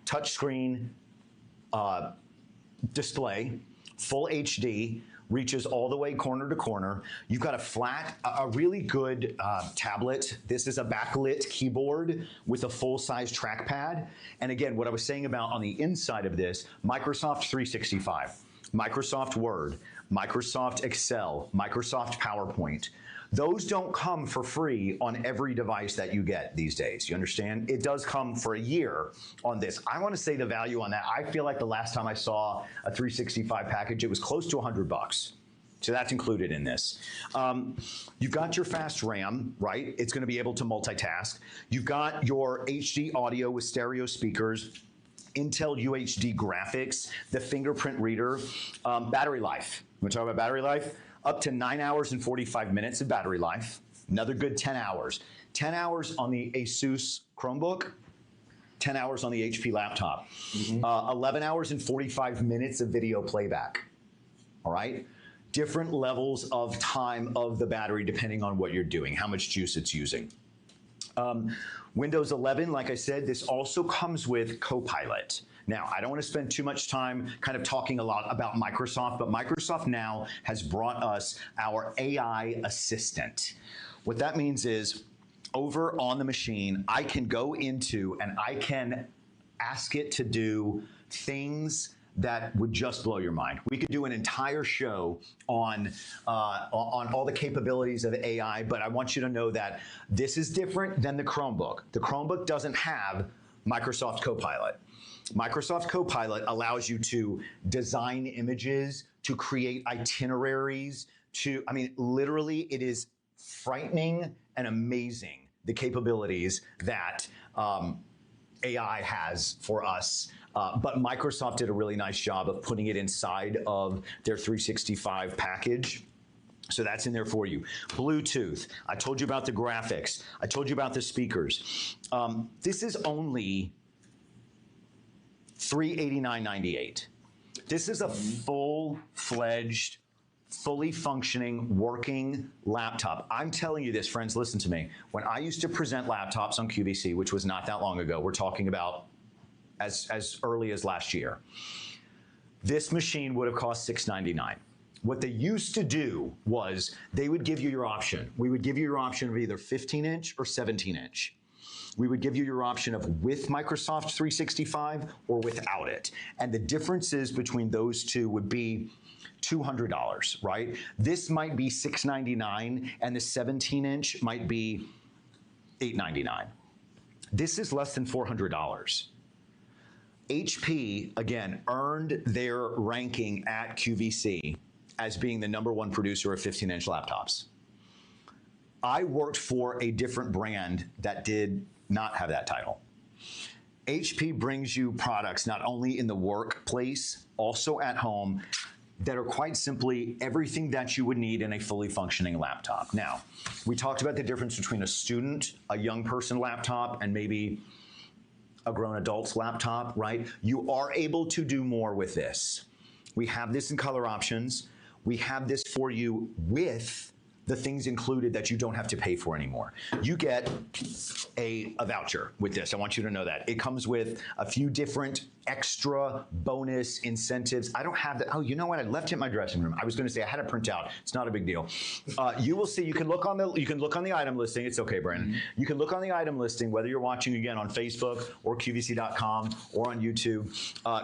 touchscreen display, full HD, reaches all the way corner to corner. You've got a really good tablet. This is a backlit keyboard with a full-size trackpad. And again, what I was saying about on the inside of this, Microsoft 365, Microsoft Word, Microsoft Excel, Microsoft PowerPoint. Those don't come for free on every device that you get these days. You understand? It does come for a year on this. I want to say the value on that. I feel like the last time I saw a 365 package, it was close to $100. So that's included in this. You've got your fast RAM, right? It's going to be able to multitask. You've got your HD audio with stereo speakers, Intel UHD graphics, the fingerprint reader, battery life. You want to talk about battery life? Up to 9 hours and 45 minutes of battery life. Another good 10 hours. 10 hours on the ASUS Chromebook, 10 hours on the HP laptop. 11 hours and 45 minutes of video playback, all right? Different levels of time of the battery depending on what you're doing, how much juice it's using. Windows 11, like I said, this also comes with Copilot. Now, I don't want to spend too much time kind of talking a lot about Microsoft, but Microsoft now has brought us our AI assistant. What that means is, over on the machine, I can go into and I can ask it to do things that would just blow your mind. We could do an entire show on all the capabilities of AI, but I want you to know that this is different than the Chromebook. The Chromebook doesn't have Microsoft Copilot. Microsoft Copilot allows you to design images, to create itineraries, I mean, literally, it is frightening and amazing, the capabilities that AI has for us. But Microsoft did a really nice job of putting it inside of their 365 package. So that's in there for you. Bluetooth, I told you about the graphics. I told you about the speakers. This is only $389.98. This is a full-fledged, fully functioning, working laptop. I'm telling you this, friends, listen to me. When I used to present laptops on QVC, which was not that long ago, we're talking about as early as last year, this machine would have cost $699. What they used to do was they would give you your option. We would give you your option of either 15-inch or 17-inch. We would give you your option of with Microsoft 365 or without it. And the differences between those two would be $200, right? This might be $699 and the 17-inch might be $899. This is less than $400. HP, again, earned their ranking at QVC as being the #1 producer of 15-inch laptops. I worked for a different brand that did not have that title. HP brings you products not only in the workplace, also at home, that are quite simply everything that you would need in a fully functioning laptop. Now, we talked about the difference between a student, a young person laptop, and maybe a grown adult's laptop, right? You are able to do more with this. We have this in color options. We have this for you with the things included that you don't have to pay for anymore. You get a voucher with this. I want you to know that. It comes with a few different extra bonus incentives. I don't have that. Oh, you know what? I left it in my dressing room. I was going to say I had a printout. It's not a big deal. You will see. You can look on the item listing. It's okay, Brandon. You can look on the item listing whether you're watching again on Facebook or QVC.com or on YouTube.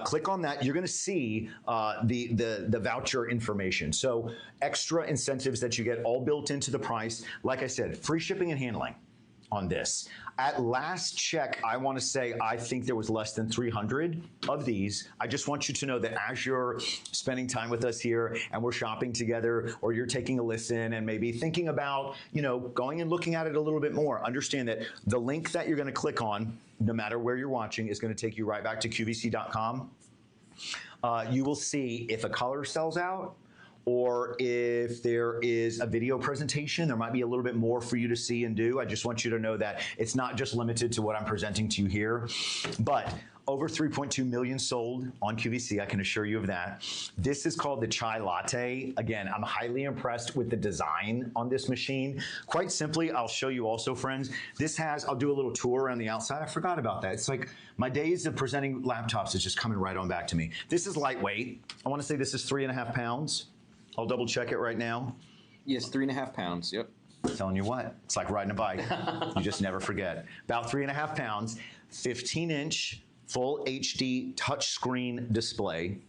Click on that. You're going to see the voucher information. So extra incentives that you get all built into the price. Like I said, free shipping and handling on this. At last check, I want to say I think there was less than 300 of these. I just want you to know that as you're spending time with us here and we're shopping together, or you're taking a listen and maybe thinking about, going and looking at it a little bit more, understand that the link that you're going to click on, no matter where you're watching, is going to take you right back to QVC.com. You will see if a color sells out, or if there is a video presentation, there might be a little bit more for you to see and do. I just want you to know that it's not just limited to what I'm presenting to you here, but over 3.2 million sold on QVC, I can assure you of that. This is called the Chai Latte. Again, I'm highly impressed with the design on this machine. Quite simply, I'll show you also, friends, I'll do a little tour around the outside. I forgot about that. It's like my days of presenting laptops is just coming right on back to me. This is lightweight. I want to say this is 3.5 pounds. I'll double check it right now. Yes, 3.5 pounds, yep. Telling you what, it's like riding a bike. You just never forget. About 3.5 pounds, 15-inch full HD touchscreen display.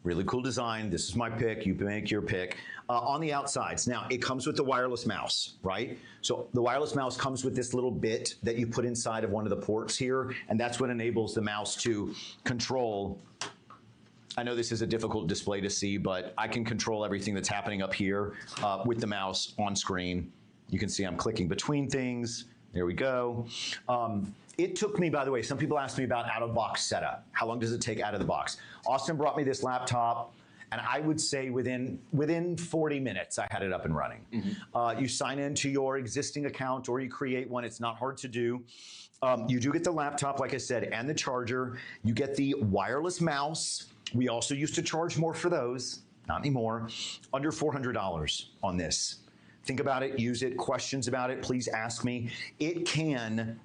Really cool design. This is my pick. You can make your pick. On the outsides, now it comes with the wireless mouse, right? So the wireless mouse comes with this little bit that you put inside of one of the ports here, and that's what enables the mouse to control. I know this is a difficult display to see, but I can control everything that's happening up here with the mouse on screen. You can see I'm clicking between things. There we go. It took me, by the way, some people ask me about out-of-box setup. How long does it take out of the box? Austin brought me this laptop, and I would say within 40 minutes, I had it up and running. You sign into your existing account or you create one. It's not hard to do. You do get the laptop, like I said, and the charger. You get the wireless mouse. We also used to charge more for those, not anymore. Under $400 on this. Think about it, use it, questions about it, please ask me. It can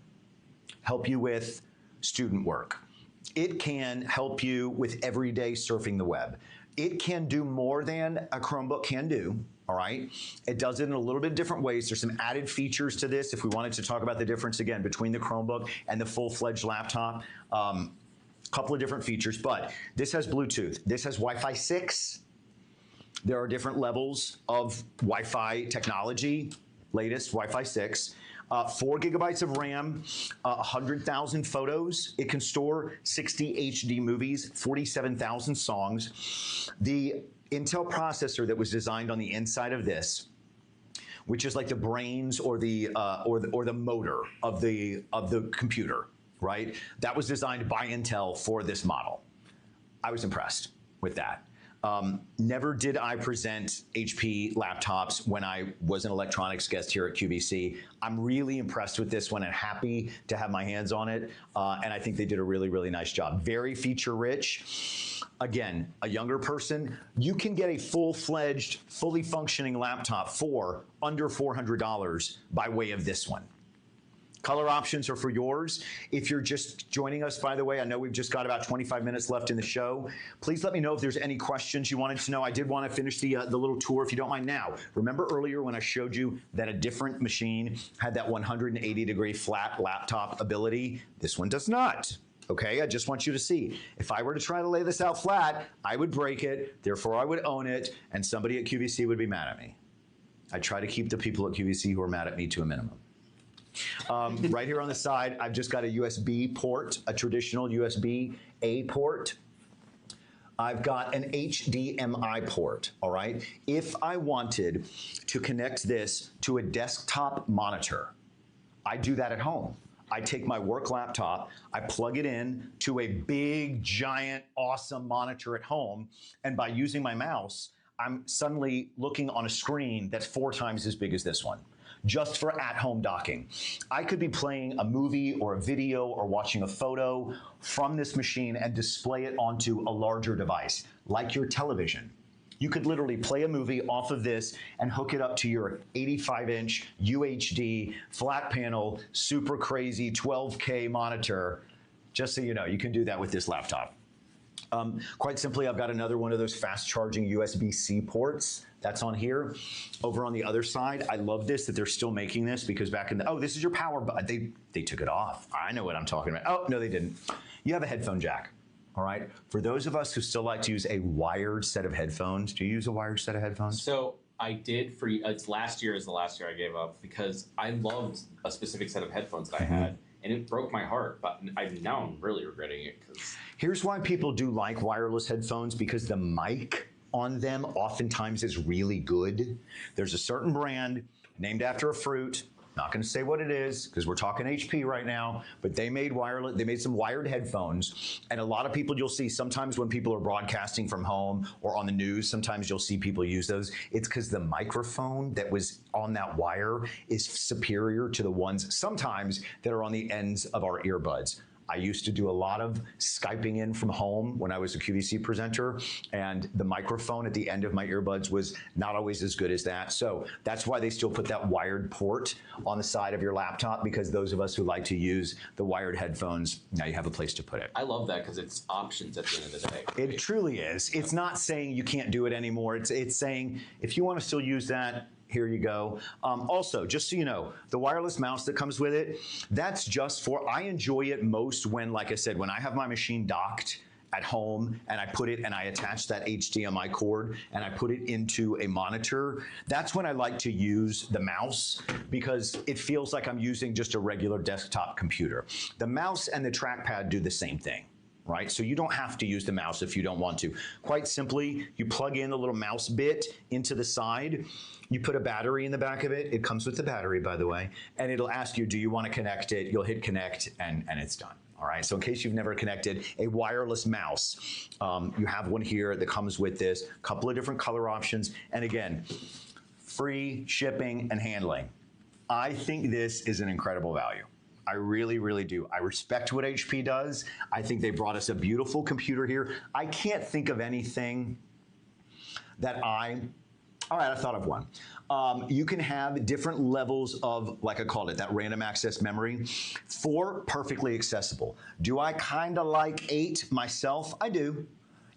help you with student work. It can help you with everyday surfing the web. It can do more than a Chromebook can do, all right? It does it in a little bit different ways. There's some added features to this if we wanted to talk about the difference, again, between the Chromebook and the full-fledged laptop. Couple of different features, but this has Bluetooth. This has Wi-Fi 6. There are different levels of Wi-Fi technology, latest Wi-Fi 6. 4 gigabytes of RAM, 100,000 photos. It can store 60 HD movies, 47,000 songs. The Intel processor that was designed on the inside of this, which is like the brains or the motor of the computer, right? That was designed by Intel for this model. I was impressed with that. Never did I present HP laptops when I was an electronics guest here at QVC. I'm really impressed with this one and happy to have my hands on it. And I think they did a really, really nice job. Very feature rich. Again, a younger person, you can get a full-fledged, fully functioning laptop for under $400 by way of this one. Color options are for yours. If you're just joining us, by the way, I know we've just got about 25 minutes left in the show. Please let me know if there's any questions you wanted to know. I did want to finish the little tour, if you don't mind now. Remember earlier when I showed you that a different machine had that 180-degree flat laptop ability? This one does not. Okay, I just want you to see. If I were to try to lay this out flat, I would break it, therefore I would own it, and somebody at QVC would be mad at me. I try to keep the people at QVC who are mad at me to a minimum. Right here on the side, I've just got a USB port, a traditional USB-A port. I've got an HDMI port, all right? If I wanted to connect this to a desktop monitor, I do that at home. I take my work laptop, I plug it in to a big, giant, awesome monitor at home, and by using my mouse, I'm suddenly looking on a screen that's 4 times as big as this one, just for at-home docking. I could be playing a movie or a video or watching a photo from this machine and display it onto a larger device, like your television. You could literally play a movie off of this and hook it up to your 85-inch UHD flat panel, super crazy 12K monitor. Just so you know, you can do that with this laptop. Quite simply, I've got another one of those fast charging USB-C ports that's on here. Over on the other side, I love this that they're still making this, because back in the, oh, this is your power button. They took it off. I know what I'm talking about. Oh, no, they didn't. You have a headphone jack. All right. For those of us who still like to use a wired set of headphones, do you use a wired set of headphones? So I did for it's last year is the last year I gave up, because I loved a specific set of headphones that I had, and it broke my heart. But now I'm really regretting it, because here's why people do like wireless headphones, because the mic on them oftentimes is really good. There's a certain brand named after a fruit. Not going to say what it is, because we're talking HP right now, but they made some wired headphones, and a lot of people you'll see sometimes when people are broadcasting from home or on the news, sometimes you'll see people use those. It's because the microphone that was on that wire is superior to the ones sometimes that are on the ends of our earbuds. I used to do a lot of Skyping in from home when I was a QVC presenter, and the microphone at the end of my earbuds was not always as good as that. So that's why they still put that wired port on the side of your laptop, because those of us who like to use the wired headphones, now you have a place to put it. I love that, because it's options at the end of the day. Right? It truly is. It's not saying you can't do it anymore. It's saying if you want to still use that, here you go. Also, just so you know, the wireless mouse that comes with it, that's just for, I enjoy it most when, like I said, when I have my machine docked at home and I put it and I attach that HDMI cord and I put it into a monitor, that's when I like to use the mouse, because it feels like I'm using just a regular desktop computer. The mouse and the trackpad do the same thing. Right? So you don't have to use the mouse if you don't want to. Quite simply, you plug in the little mouse bit into the side, you put a battery in the back of it, it comes with the battery, by the way, and it'll ask you, do you want to connect it? You'll hit connect, and it's done. All right, so in case you've never connected a wireless mouse, you have one here that comes with this, couple of different color options, and again, free shipping and handling. I think this is an incredible value. I really, really do. I respect what HP does. I think they brought us a beautiful computer here. I can't think of anything that all right, I thought of one. You can have different levels of, like I called it, that random access memory. 4, perfectly accessible. Do I kind of like 8 myself? I do.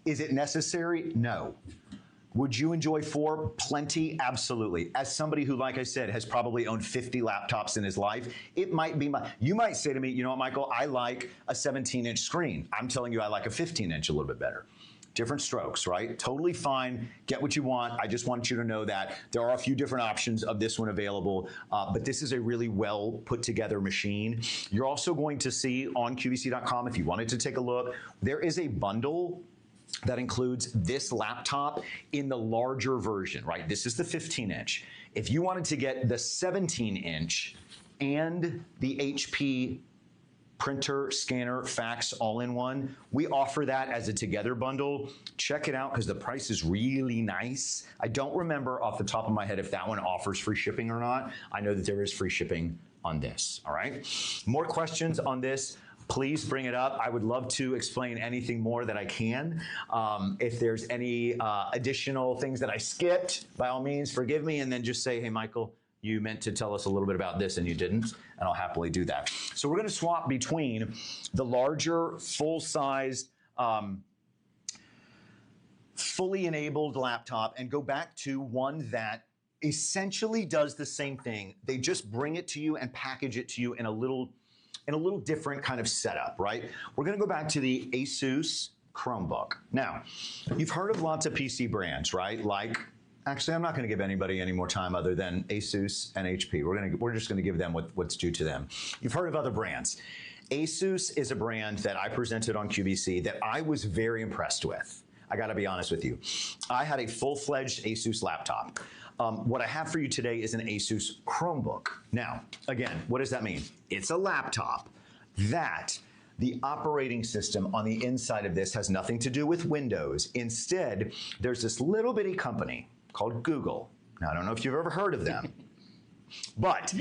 Is it necessary? No. Would you enjoy 4? Plenty, absolutely. As somebody who, like I said, has probably owned 50 laptops in his life, it might be you might say to me, you know what, Michael, I like a 17-inch screen. I'm telling you I like a 15-inch a little bit better. Different strokes, right? Totally fine. Get what you want. I just want you to know that there are a few different options of this one available, but this is a really well put together machine. You're also going to see on QVC.com, if you wanted to take a look, there is a bundle that includes this laptop in the larger version, right? This is the 15-inch. If you wanted to get the 17-inch and the HP printer, scanner, fax all in one, we offer that as a together bundle. Check it out, because the price is really nice. I don't remember off the top of my head if that one offers free shipping or not. I know that there is free shipping on this, all right? More questions on this, please bring it up. I would love to explain anything more that I can. If there's any additional things that I skipped, by all means, forgive me, and then just say, hey, Michael, you meant to tell us a little bit about this and you didn't, and I'll happily do that. So we're gonna swap between the larger, full-size, fully enabled laptop and go back to one that essentially does the same thing. They just bring it to you and package it to you in a little different kind of setup, right? We're gonna go back to the ASUS Chromebook. Now, you've heard of lots of PC brands, right? Like, actually, I'm not gonna give anybody any more time other than ASUS and HP. We're just gonna give them what's due to them. You've heard of other brands. ASUS is a brand that I presented on QVC that I was very impressed with. I gotta be honest with you. I had a full-fledged ASUS laptop. What I have for you today is an ASUS Chromebook. Now, again, what does that mean? It's a laptop that the operating system on the inside of this has nothing to do with Windows. Instead, there's this little bitty company called Google. Now, I don't know if you've ever heard of them, but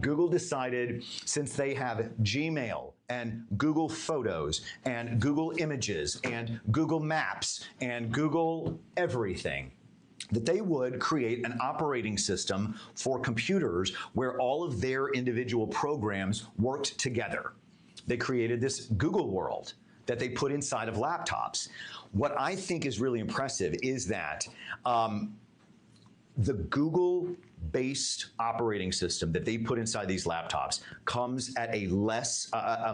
Google decided, since they have Gmail and Google Photos and Google Images and Google Maps and Google everything, that they would create an operating system for computers where all of their individual programs worked together. They created this Google world that they put inside of laptops. What I think is really impressive is that the Google-based operating system that they put inside these laptops comes at a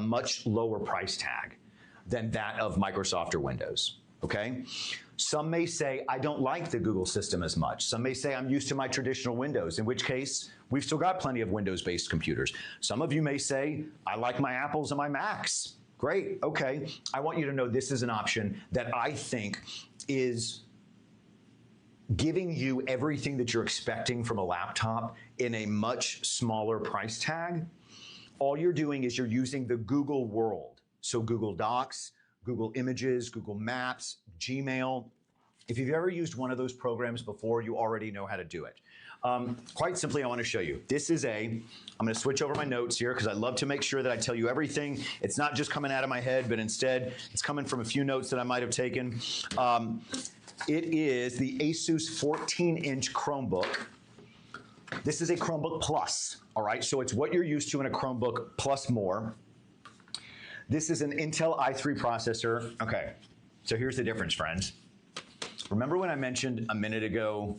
much lower price tag than that of Microsoft or Windows, okay? Some may say, I don't like the Google system as much. Some may say, I'm used to my traditional Windows, in which case, we've still got plenty of Windows-based computers. Some of you may say, I like my Apples and my Macs. Great, okay. I want you to know this is an option that I think is giving you everything that you're expecting from a laptop in a much smaller price tag. All you're doing is you're using the Google world. So Google Docs, Google Images, Google Maps, Gmail. If you've ever used one of those programs before, you already know how to do it. Quite simply, I want to show you. This is I'm going to switch over my notes here because I love to make sure that I tell you everything. It's not just coming out of my head, but instead it's coming from a few notes that I might have taken. It is the ASUS 14-inch Chromebook. This is a Chromebook Plus, all right? So it's what you're used to in a Chromebook plus more. This is an Intel i3 processor. Okay, so here's the difference, friends. Remember when I mentioned a minute ago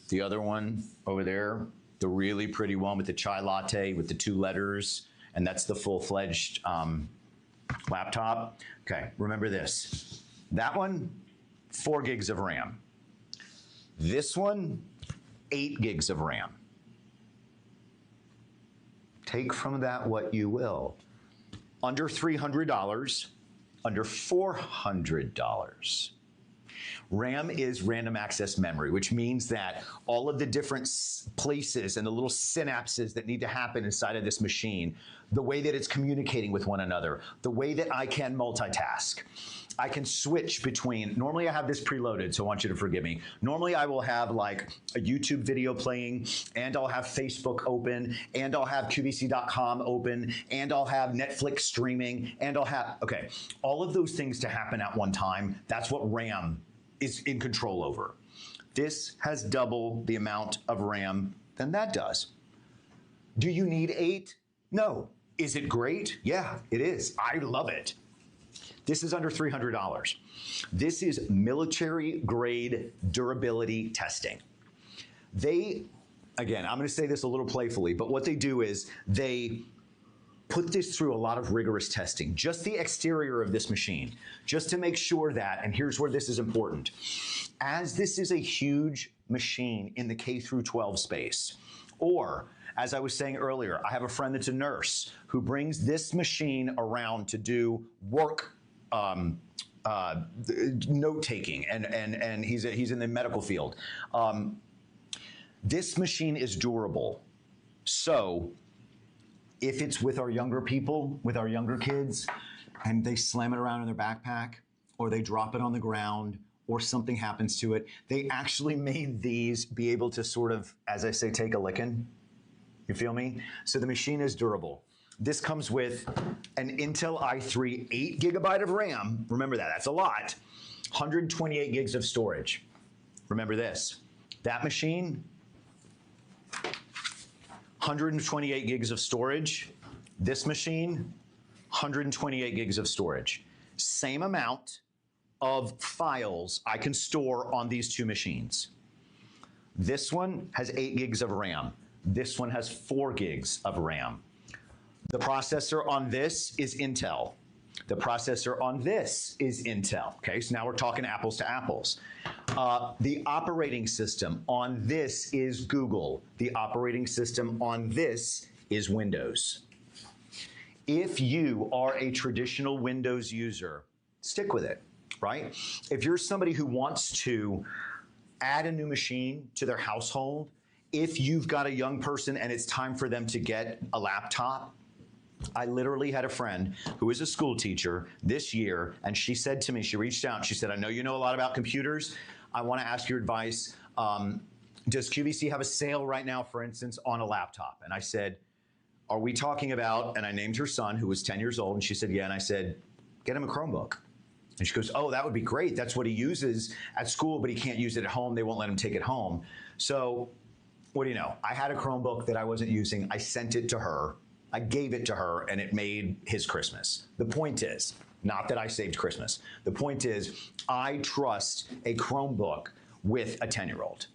the other one over there, the really pretty one with the chai latte with the 2 letters, and that's the full-fledged laptop? Okay, remember this. That one, 4 gigs of RAM. This one, 8 gigs of RAM. Take from that what you will. Under $300, under $400. RAM is random access memory, which means that all of the different places and the little synapses that need to happen inside of this machine, the way that it's communicating with one another, the way that I can multitask. I can switch between, normally I have this preloaded, so I want you to forgive me. Normally I will have like a YouTube video playing, and I'll have Facebook open, and I'll have QVC.com open, and I'll have Netflix streaming, and I'll have, okay, all of those things to happen at one time. That's what RAM is in control over. This has double the amount of RAM than that does. Do you need 8? No. Is it great? Yeah, it is. I love it. This is under $300. This is military-grade durability testing. They, again, I'm going to say this a little playfully, but what they do is they put this through a lot of rigorous testing, just the exterior of this machine, just to make sure that, and here's where this is important, as this is a huge machine in the K through 12 space, or as I was saying earlier, I have a friend that's a nurse who brings this machine around to do work note-taking, and he's in the medical field. This machine is durable. So if it's with our younger people, with our younger kids, and they slam it around in their backpack, or they drop it on the ground, or something happens to it, they actually made these be able to sort of, as I say, take a licking. You feel me? So the machine is durable. This comes with an Intel i3, 8 gigabyte of RAM. Remember that, that's a lot. 128 gigs of storage. Remember this, that machine, 128 gigs of storage. This machine, 128 gigs of storage. Same amount of files I can store on these 2 machines. This one has 8 gigs of RAM. This one has 4 gigs of RAM. The processor on this is Intel. The processor on this is Intel. Okay, so now we're talking apples to apples. The operating system on this is Google. The operating system on this is Windows. If you are a traditional Windows user, stick with it. right? If you're somebody who wants to add a new machine to their household, if you've got a young person and it's time for them to get a laptop, I literally had a friend who is a school teacher this year, and she said to me, she reached out, she said, I know you know a lot about computers. I want to ask your advice. Does QVC have a sale right now, for instance, on a laptop? And I said, are we talking about, and I named her son who was 10 years old, and she said, yeah, and I said, get him a Chromebook. And she goes, oh, that would be great. That's what he uses at school, but he can't use it at home. They won't let him take it home. So what do you know? I had a Chromebook that I wasn't using. I sent it to her. I gave it to her, and it made his Christmas. The point is, not that I saved Christmas. The point is, I trust a Chromebook with a 10-year-old.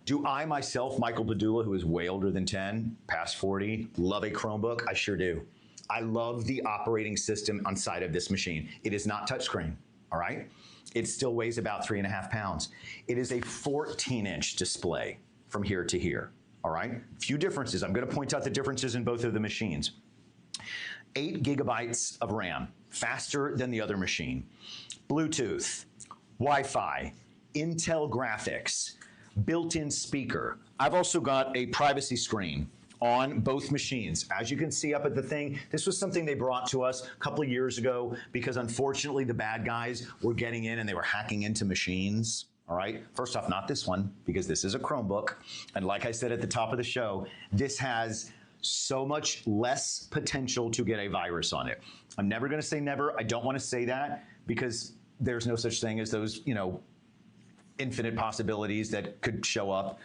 Do I myself, Michael Padula, who is way older than 10, past 40, love a Chromebook? I sure do. I love the operating system inside of this machine. It is not touchscreen, all right? It still weighs about 3.5 pounds. It is a 14-inch display from here to here, all right? Few differences. I'm gonna point out the differences in both of the machines. 8 gigabytes of RAM, faster than the other machine. Bluetooth, Wi-Fi, Intel graphics, built-in speaker. I've also got a privacy screen on both machines. As you can see up at the thing, this was something they brought to us a couple of years ago because unfortunately the bad guys were getting in and they were hacking into machines. All right, first off, not this one, because this is a Chromebook. And like I said at the top of the show, this has so much less potential to get a virus on it. I'm never gonna say never. I don't wanna say that because there's no such thing as those, infinite possibilities that could show up.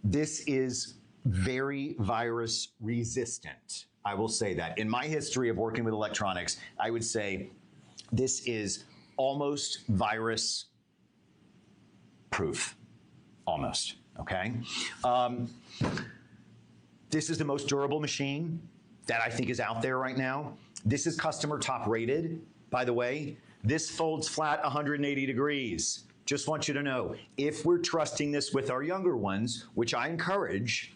This is very virus resistant. I will say that. In my history of working with electronics, I would say this is almost virus proof, almost, okay? This is the most durable machine that I think is out there right now. This is customer top rated, by the way. This folds flat 180 degrees. Just want you to know, if we're trusting this with our younger ones, which I encourage,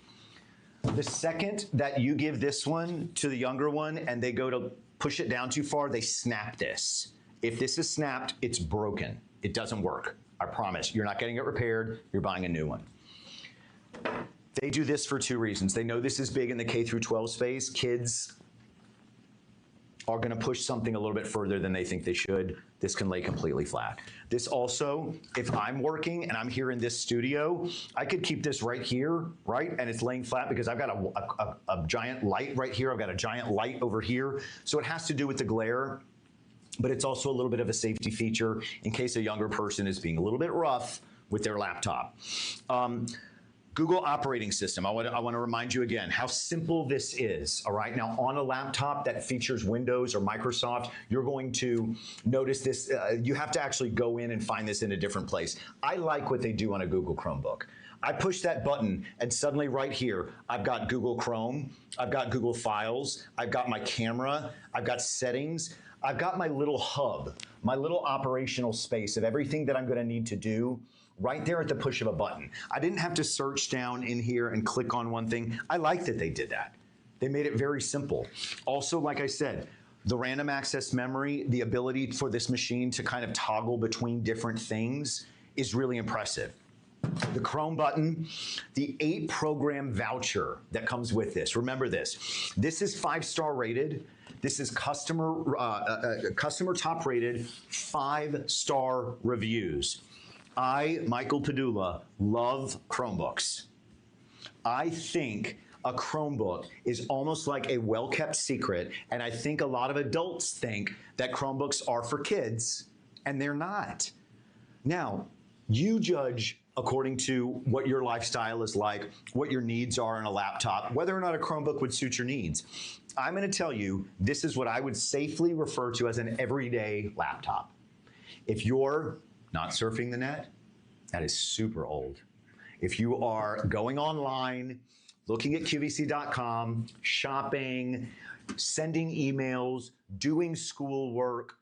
the second that you give this one to the younger one and they go to push it down too far, they snap this. If this is snapped, it's broken. It doesn't work. I promise. You're not getting it repaired. You're buying a new one. They do this for 2 reasons. They know this is big in the K through 12 space. Kids are gonna push something a little bit further than they think they should. This can lay completely flat. This also, if I'm working and I'm here in this studio, I could keep this right here, right? And it's laying flat because I've got a giant light right here. I've got a giant light over here. So it has to do with the glare, but it's also a little bit of a safety feature in case a younger person is being a little bit rough with their laptop. Google operating system. I want to remind you again how simple this is, all right? Now, on a laptop that features Windows or Microsoft, you're going to notice this. You have to actually go in and find this in a different place. I like what they do on a Google Chromebook. I push that button, and suddenly right here, I've got Google Chrome, I've got Google Files, I've got my camera, I've got settings, I've got my little hub, my little operational space of everything that I'm going to need to do right there at the push of a button. I didn't have to search down in here and click on one thing. I like that they did that. They made it very simple. Also, like I said, the random access memory, the ability for this machine to kind of toggle between different things is really impressive. The Chrome button, the 8 program voucher that comes with this. Remember this. This is 5-star rated. This is customer top rated 5-star reviews. I, Michael Padula, love Chromebooks. I think a Chromebook is almost like a well-kept secret, and I think a lot of adults think that Chromebooks are for kids, and they're not. Now, you judge according to what your lifestyle is like, what your needs are in a laptop, whether or not a Chromebook would suit your needs. I'm gonna tell you, this is what I would safely refer to as an everyday laptop. If you're not surfing the net, that is super old. If you are going online, looking at QVC.com, shopping, sending emails, doing schoolwork,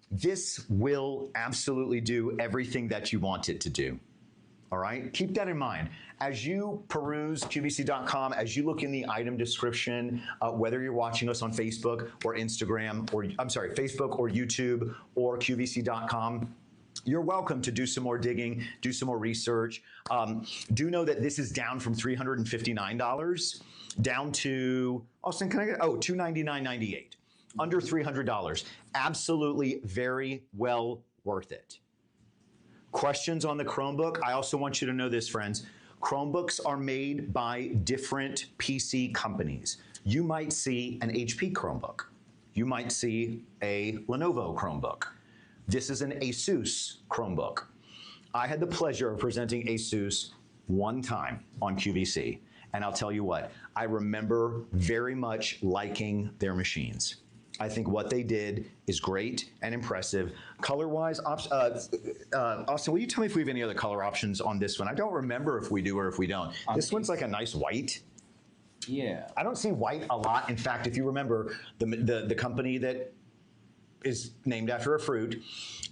this will absolutely do everything that you want it to do. All right, keep that in mind. As you peruse QVC.com, as you look in the item description, whether you're watching us on Facebook or Instagram, or I'm sorry, Facebook or YouTube or QVC.com, you're welcome to do some more digging, do some more research. Do know that this is down from $359 down to, Austin, can I get, oh, $299.98, under $300. Absolutely very well worth it. Questions on the Chromebook? I also want you to know this, friends. Chromebooks are made by different PC companies. You might see an HP Chromebook. You might see a Lenovo Chromebook. This is an ASUS Chromebook. I had the pleasure of presenting ASUS one time on QVC, and I'll tell you what, I remember very much liking their machines. I think what they did is great and impressive. Color-wise, Austin, will you tell me if we have any other color options on this one? I don't remember if we do or if we don't. This one's like a nice white. Yeah. I don't see white a lot. In fact, if you remember, the company that is named after a fruit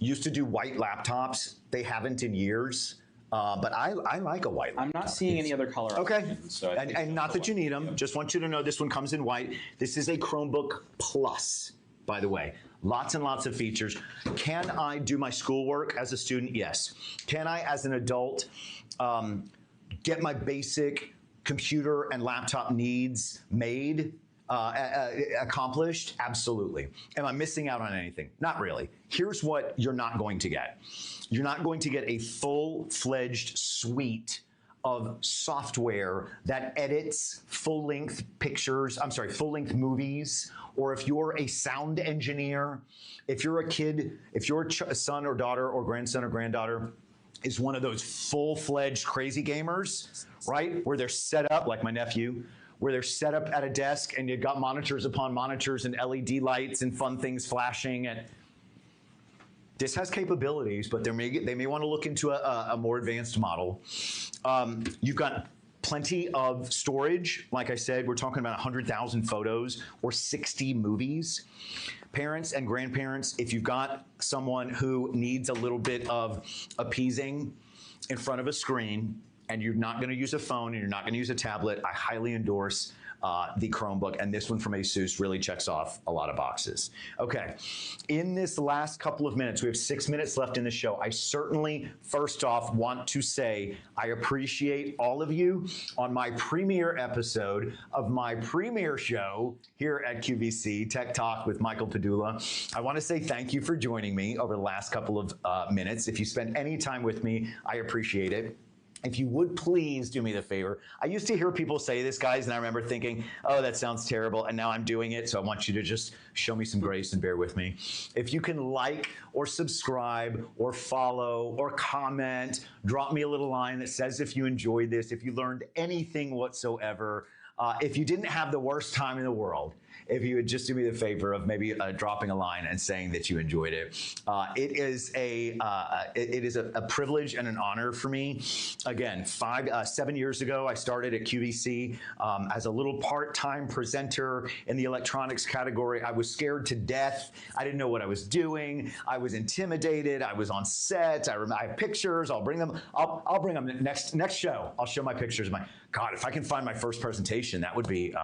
used to do white laptops. They haven't in years. But I like a white laptop. I'm not seeing any other color options. So and not that you need them. Yep. Just want you to know this one comes in white. This is a Chromebook Plus, by the way. Lots and lots of features. Can I do my schoolwork as a student? Yes. Can I, as an adult, get my basic computer and laptop needs made, accomplished? Absolutely. Am I missing out on anything? Not really. Here's what you're not going to get. You're not going to get a full-fledged suite of software that edits full-length pictures, I'm sorry, full-length movies, or if you're a sound engineer, if you're a kid, if your son or daughter or grandson or granddaughter is one of those full-fledged crazy gamers, right, where they're set up, like my nephew, where they're set up at a desk and you've got monitors upon monitors and LED lights and fun things flashing. And this has capabilities, but they may want to look into a more advanced model. You've got plenty of storage. Like I said, we're talking about 100,000 photos or 60 movies. Parents and grandparents, if you've got someone who needs a little bit of appeasing in front of a screen, and you're not going to use a phone and you're not going to use a tablet, I highly endorse the Chromebook, and this one from ASUS really checks off a lot of boxes. Okay, in this last couple of minutes, we have 6 minutes left in the show. I certainly, first off, want to say I appreciate all of you on my premiere episode of my premiere show here at QVC, Tech Talk with Michael Padula. I want to say thank you for joining me over the last couple of minutes. If you spend any time with me, I appreciate it. If you would please do me the favor. I used to hear people say this, guys, and I remember thinking, oh, that sounds terrible, and now I'm doing it, so I want you to just show me some grace and bear with me. If you can like or subscribe or follow or comment, drop me a little line that says if you enjoyed this, if you learned anything whatsoever, if you didn't have the worst time in the world, if you would just do me the favor of maybe dropping a line and saying that you enjoyed it. It is a privilege and an honor for me. Again, 7 years ago, I started at QVC as a little part-time presenter in the electronics category. I was scared to death. I didn't know what I was doing. I was intimidated. I was on set. I have pictures. I'll bring them. I'll bring them next show. I'll show my pictures. God, if I can find my first presentation, that would be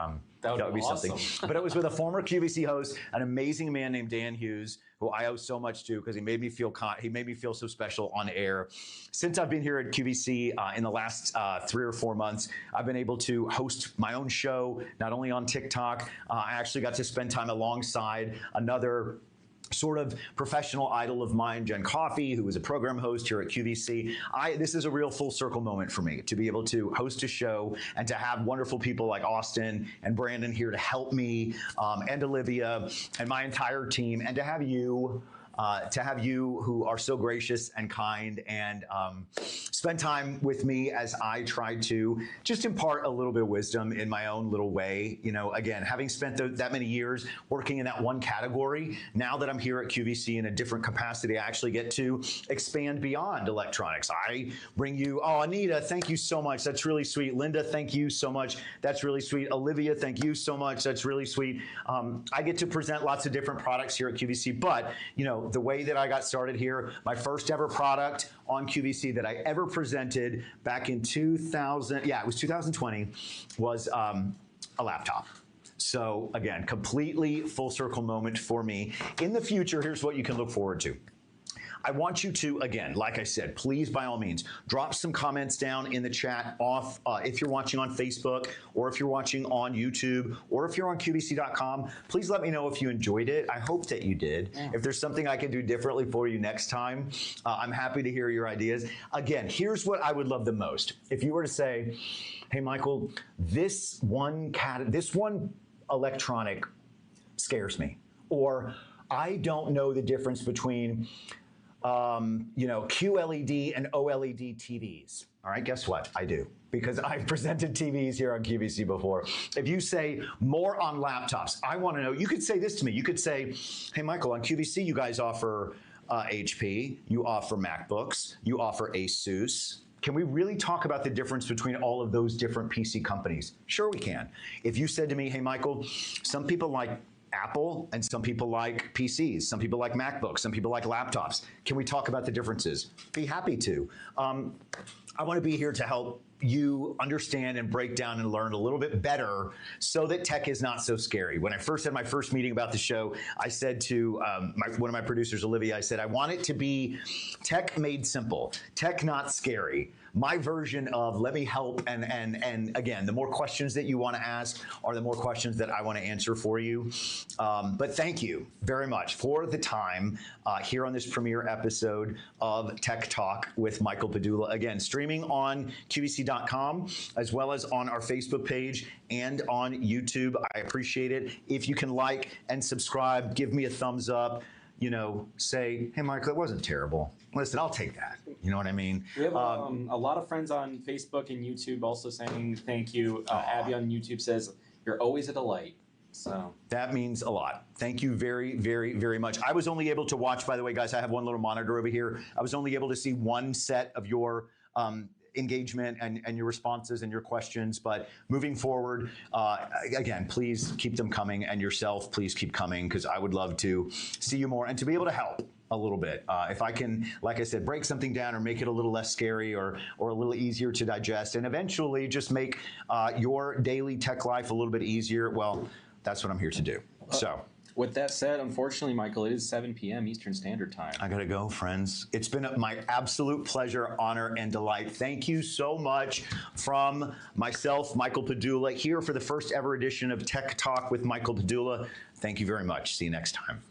that would be awesome. Something. But it was with a former QVC host, an amazing man named Dan Hughes, who I owe so much to because he made me feel so special on air. Since I've been here at QVC in the last 3 or 4 months, I've been able to host my own show, not only on TikTok. I actually got to spend time alongside another sort of professional idol of mine, Jen Coffey, who was a program host here at QVC. This is a real full circle moment for me to be able to host a show and to have wonderful people like Austin and Brandon here to help me, and Olivia and my entire team, and to have you who are so gracious and kind and spend time with me as I try to just impart a little bit of wisdom in my own little way. You know, again, having spent that many years working in that one category, now that I'm here at QVC in a different capacity, I actually get to expand beyond electronics. I bring you, oh, Anita, thank you so much. That's really sweet. Linda, thank you so much. That's really sweet. Olivia, thank you so much. That's really sweet. I get to present lots of different products here at QVC, but, you know, the way that I got started here, my first ever product on QVC that I ever presented back in 2000, yeah, it was 2020, was a laptop. So again, completely full circle moment for me. In the future, here's what you can look forward to. I want you to, again, like I said, please, by all means, drop some comments down in the chat off if you're watching on Facebook, or if you're watching on YouTube, or if you're on QVC.com. Please let me know if you enjoyed it. I hope that you did. Yeah. If there's something I can do differently for you next time, I'm happy to hear your ideas. Again, here's what I would love the most. If you were to say, hey, Michael, this one electronic scares me, or I don't know the difference between QLED and OLED TVs. All right, guess what? I do, because I've presented TVs here on QVC before. If you say more on laptops, I want to know, you could say this to me. You could say, hey, Michael, on QVC, you guys offer HP, you offer MacBooks, you offer ASUS. Can we really talk about the difference between all of those different PC companies? Sure we can. If you said to me, hey, Michael, some people like Apple and some people like PCs, some people like MacBooks, some people like laptops. Can we talk about the differences? Be happy to. I want to be here to help you understand and break down and learn a little bit better so that tech is not so scary. When I first had my first meeting about the show, I said to one of my producers, Olivia, I said, I want it to be tech made simple, tech not scary. My version of let me help, and again, the more questions that you want to ask are the more questions that I want to answer for you. But thank you very much for the time here on this premiere episode of Tech Talk with Michael Padula. Again, streaming on QVC.com as well as on our Facebook page and on YouTube. I appreciate it. If you can like and subscribe, give me a thumbs up. Say, hey, Michael, it wasn't terrible. Listen, I'll take that. You know what I mean? We have a lot of friends on Facebook and YouTube also saying thank you. Abby on YouTube says, you're always a delight. So that means a lot. Thank you very, very, very much. I was only able to watch, by the way, guys, I have one little monitor over here. I was only able to see one set of your engagement and your responses and your questions. But moving forward, again, please keep them coming, and yourself, please keep coming, because I would love to see you more and to be able to help a little bit. If I can, like I said, break something down or make it a little less scary or a little easier to digest, and eventually just make your daily tech life a little bit easier, well, that's what I'm here to do. So. With that said, unfortunately, Michael, it is 7 p.m. Eastern Standard Time. I gotta go, friends. It's been my absolute pleasure, honor, and delight. Thank you so much from myself, Michael Padula, here for the first ever edition of Tech Talk with Michael Padula. Thank you very much. See you next time.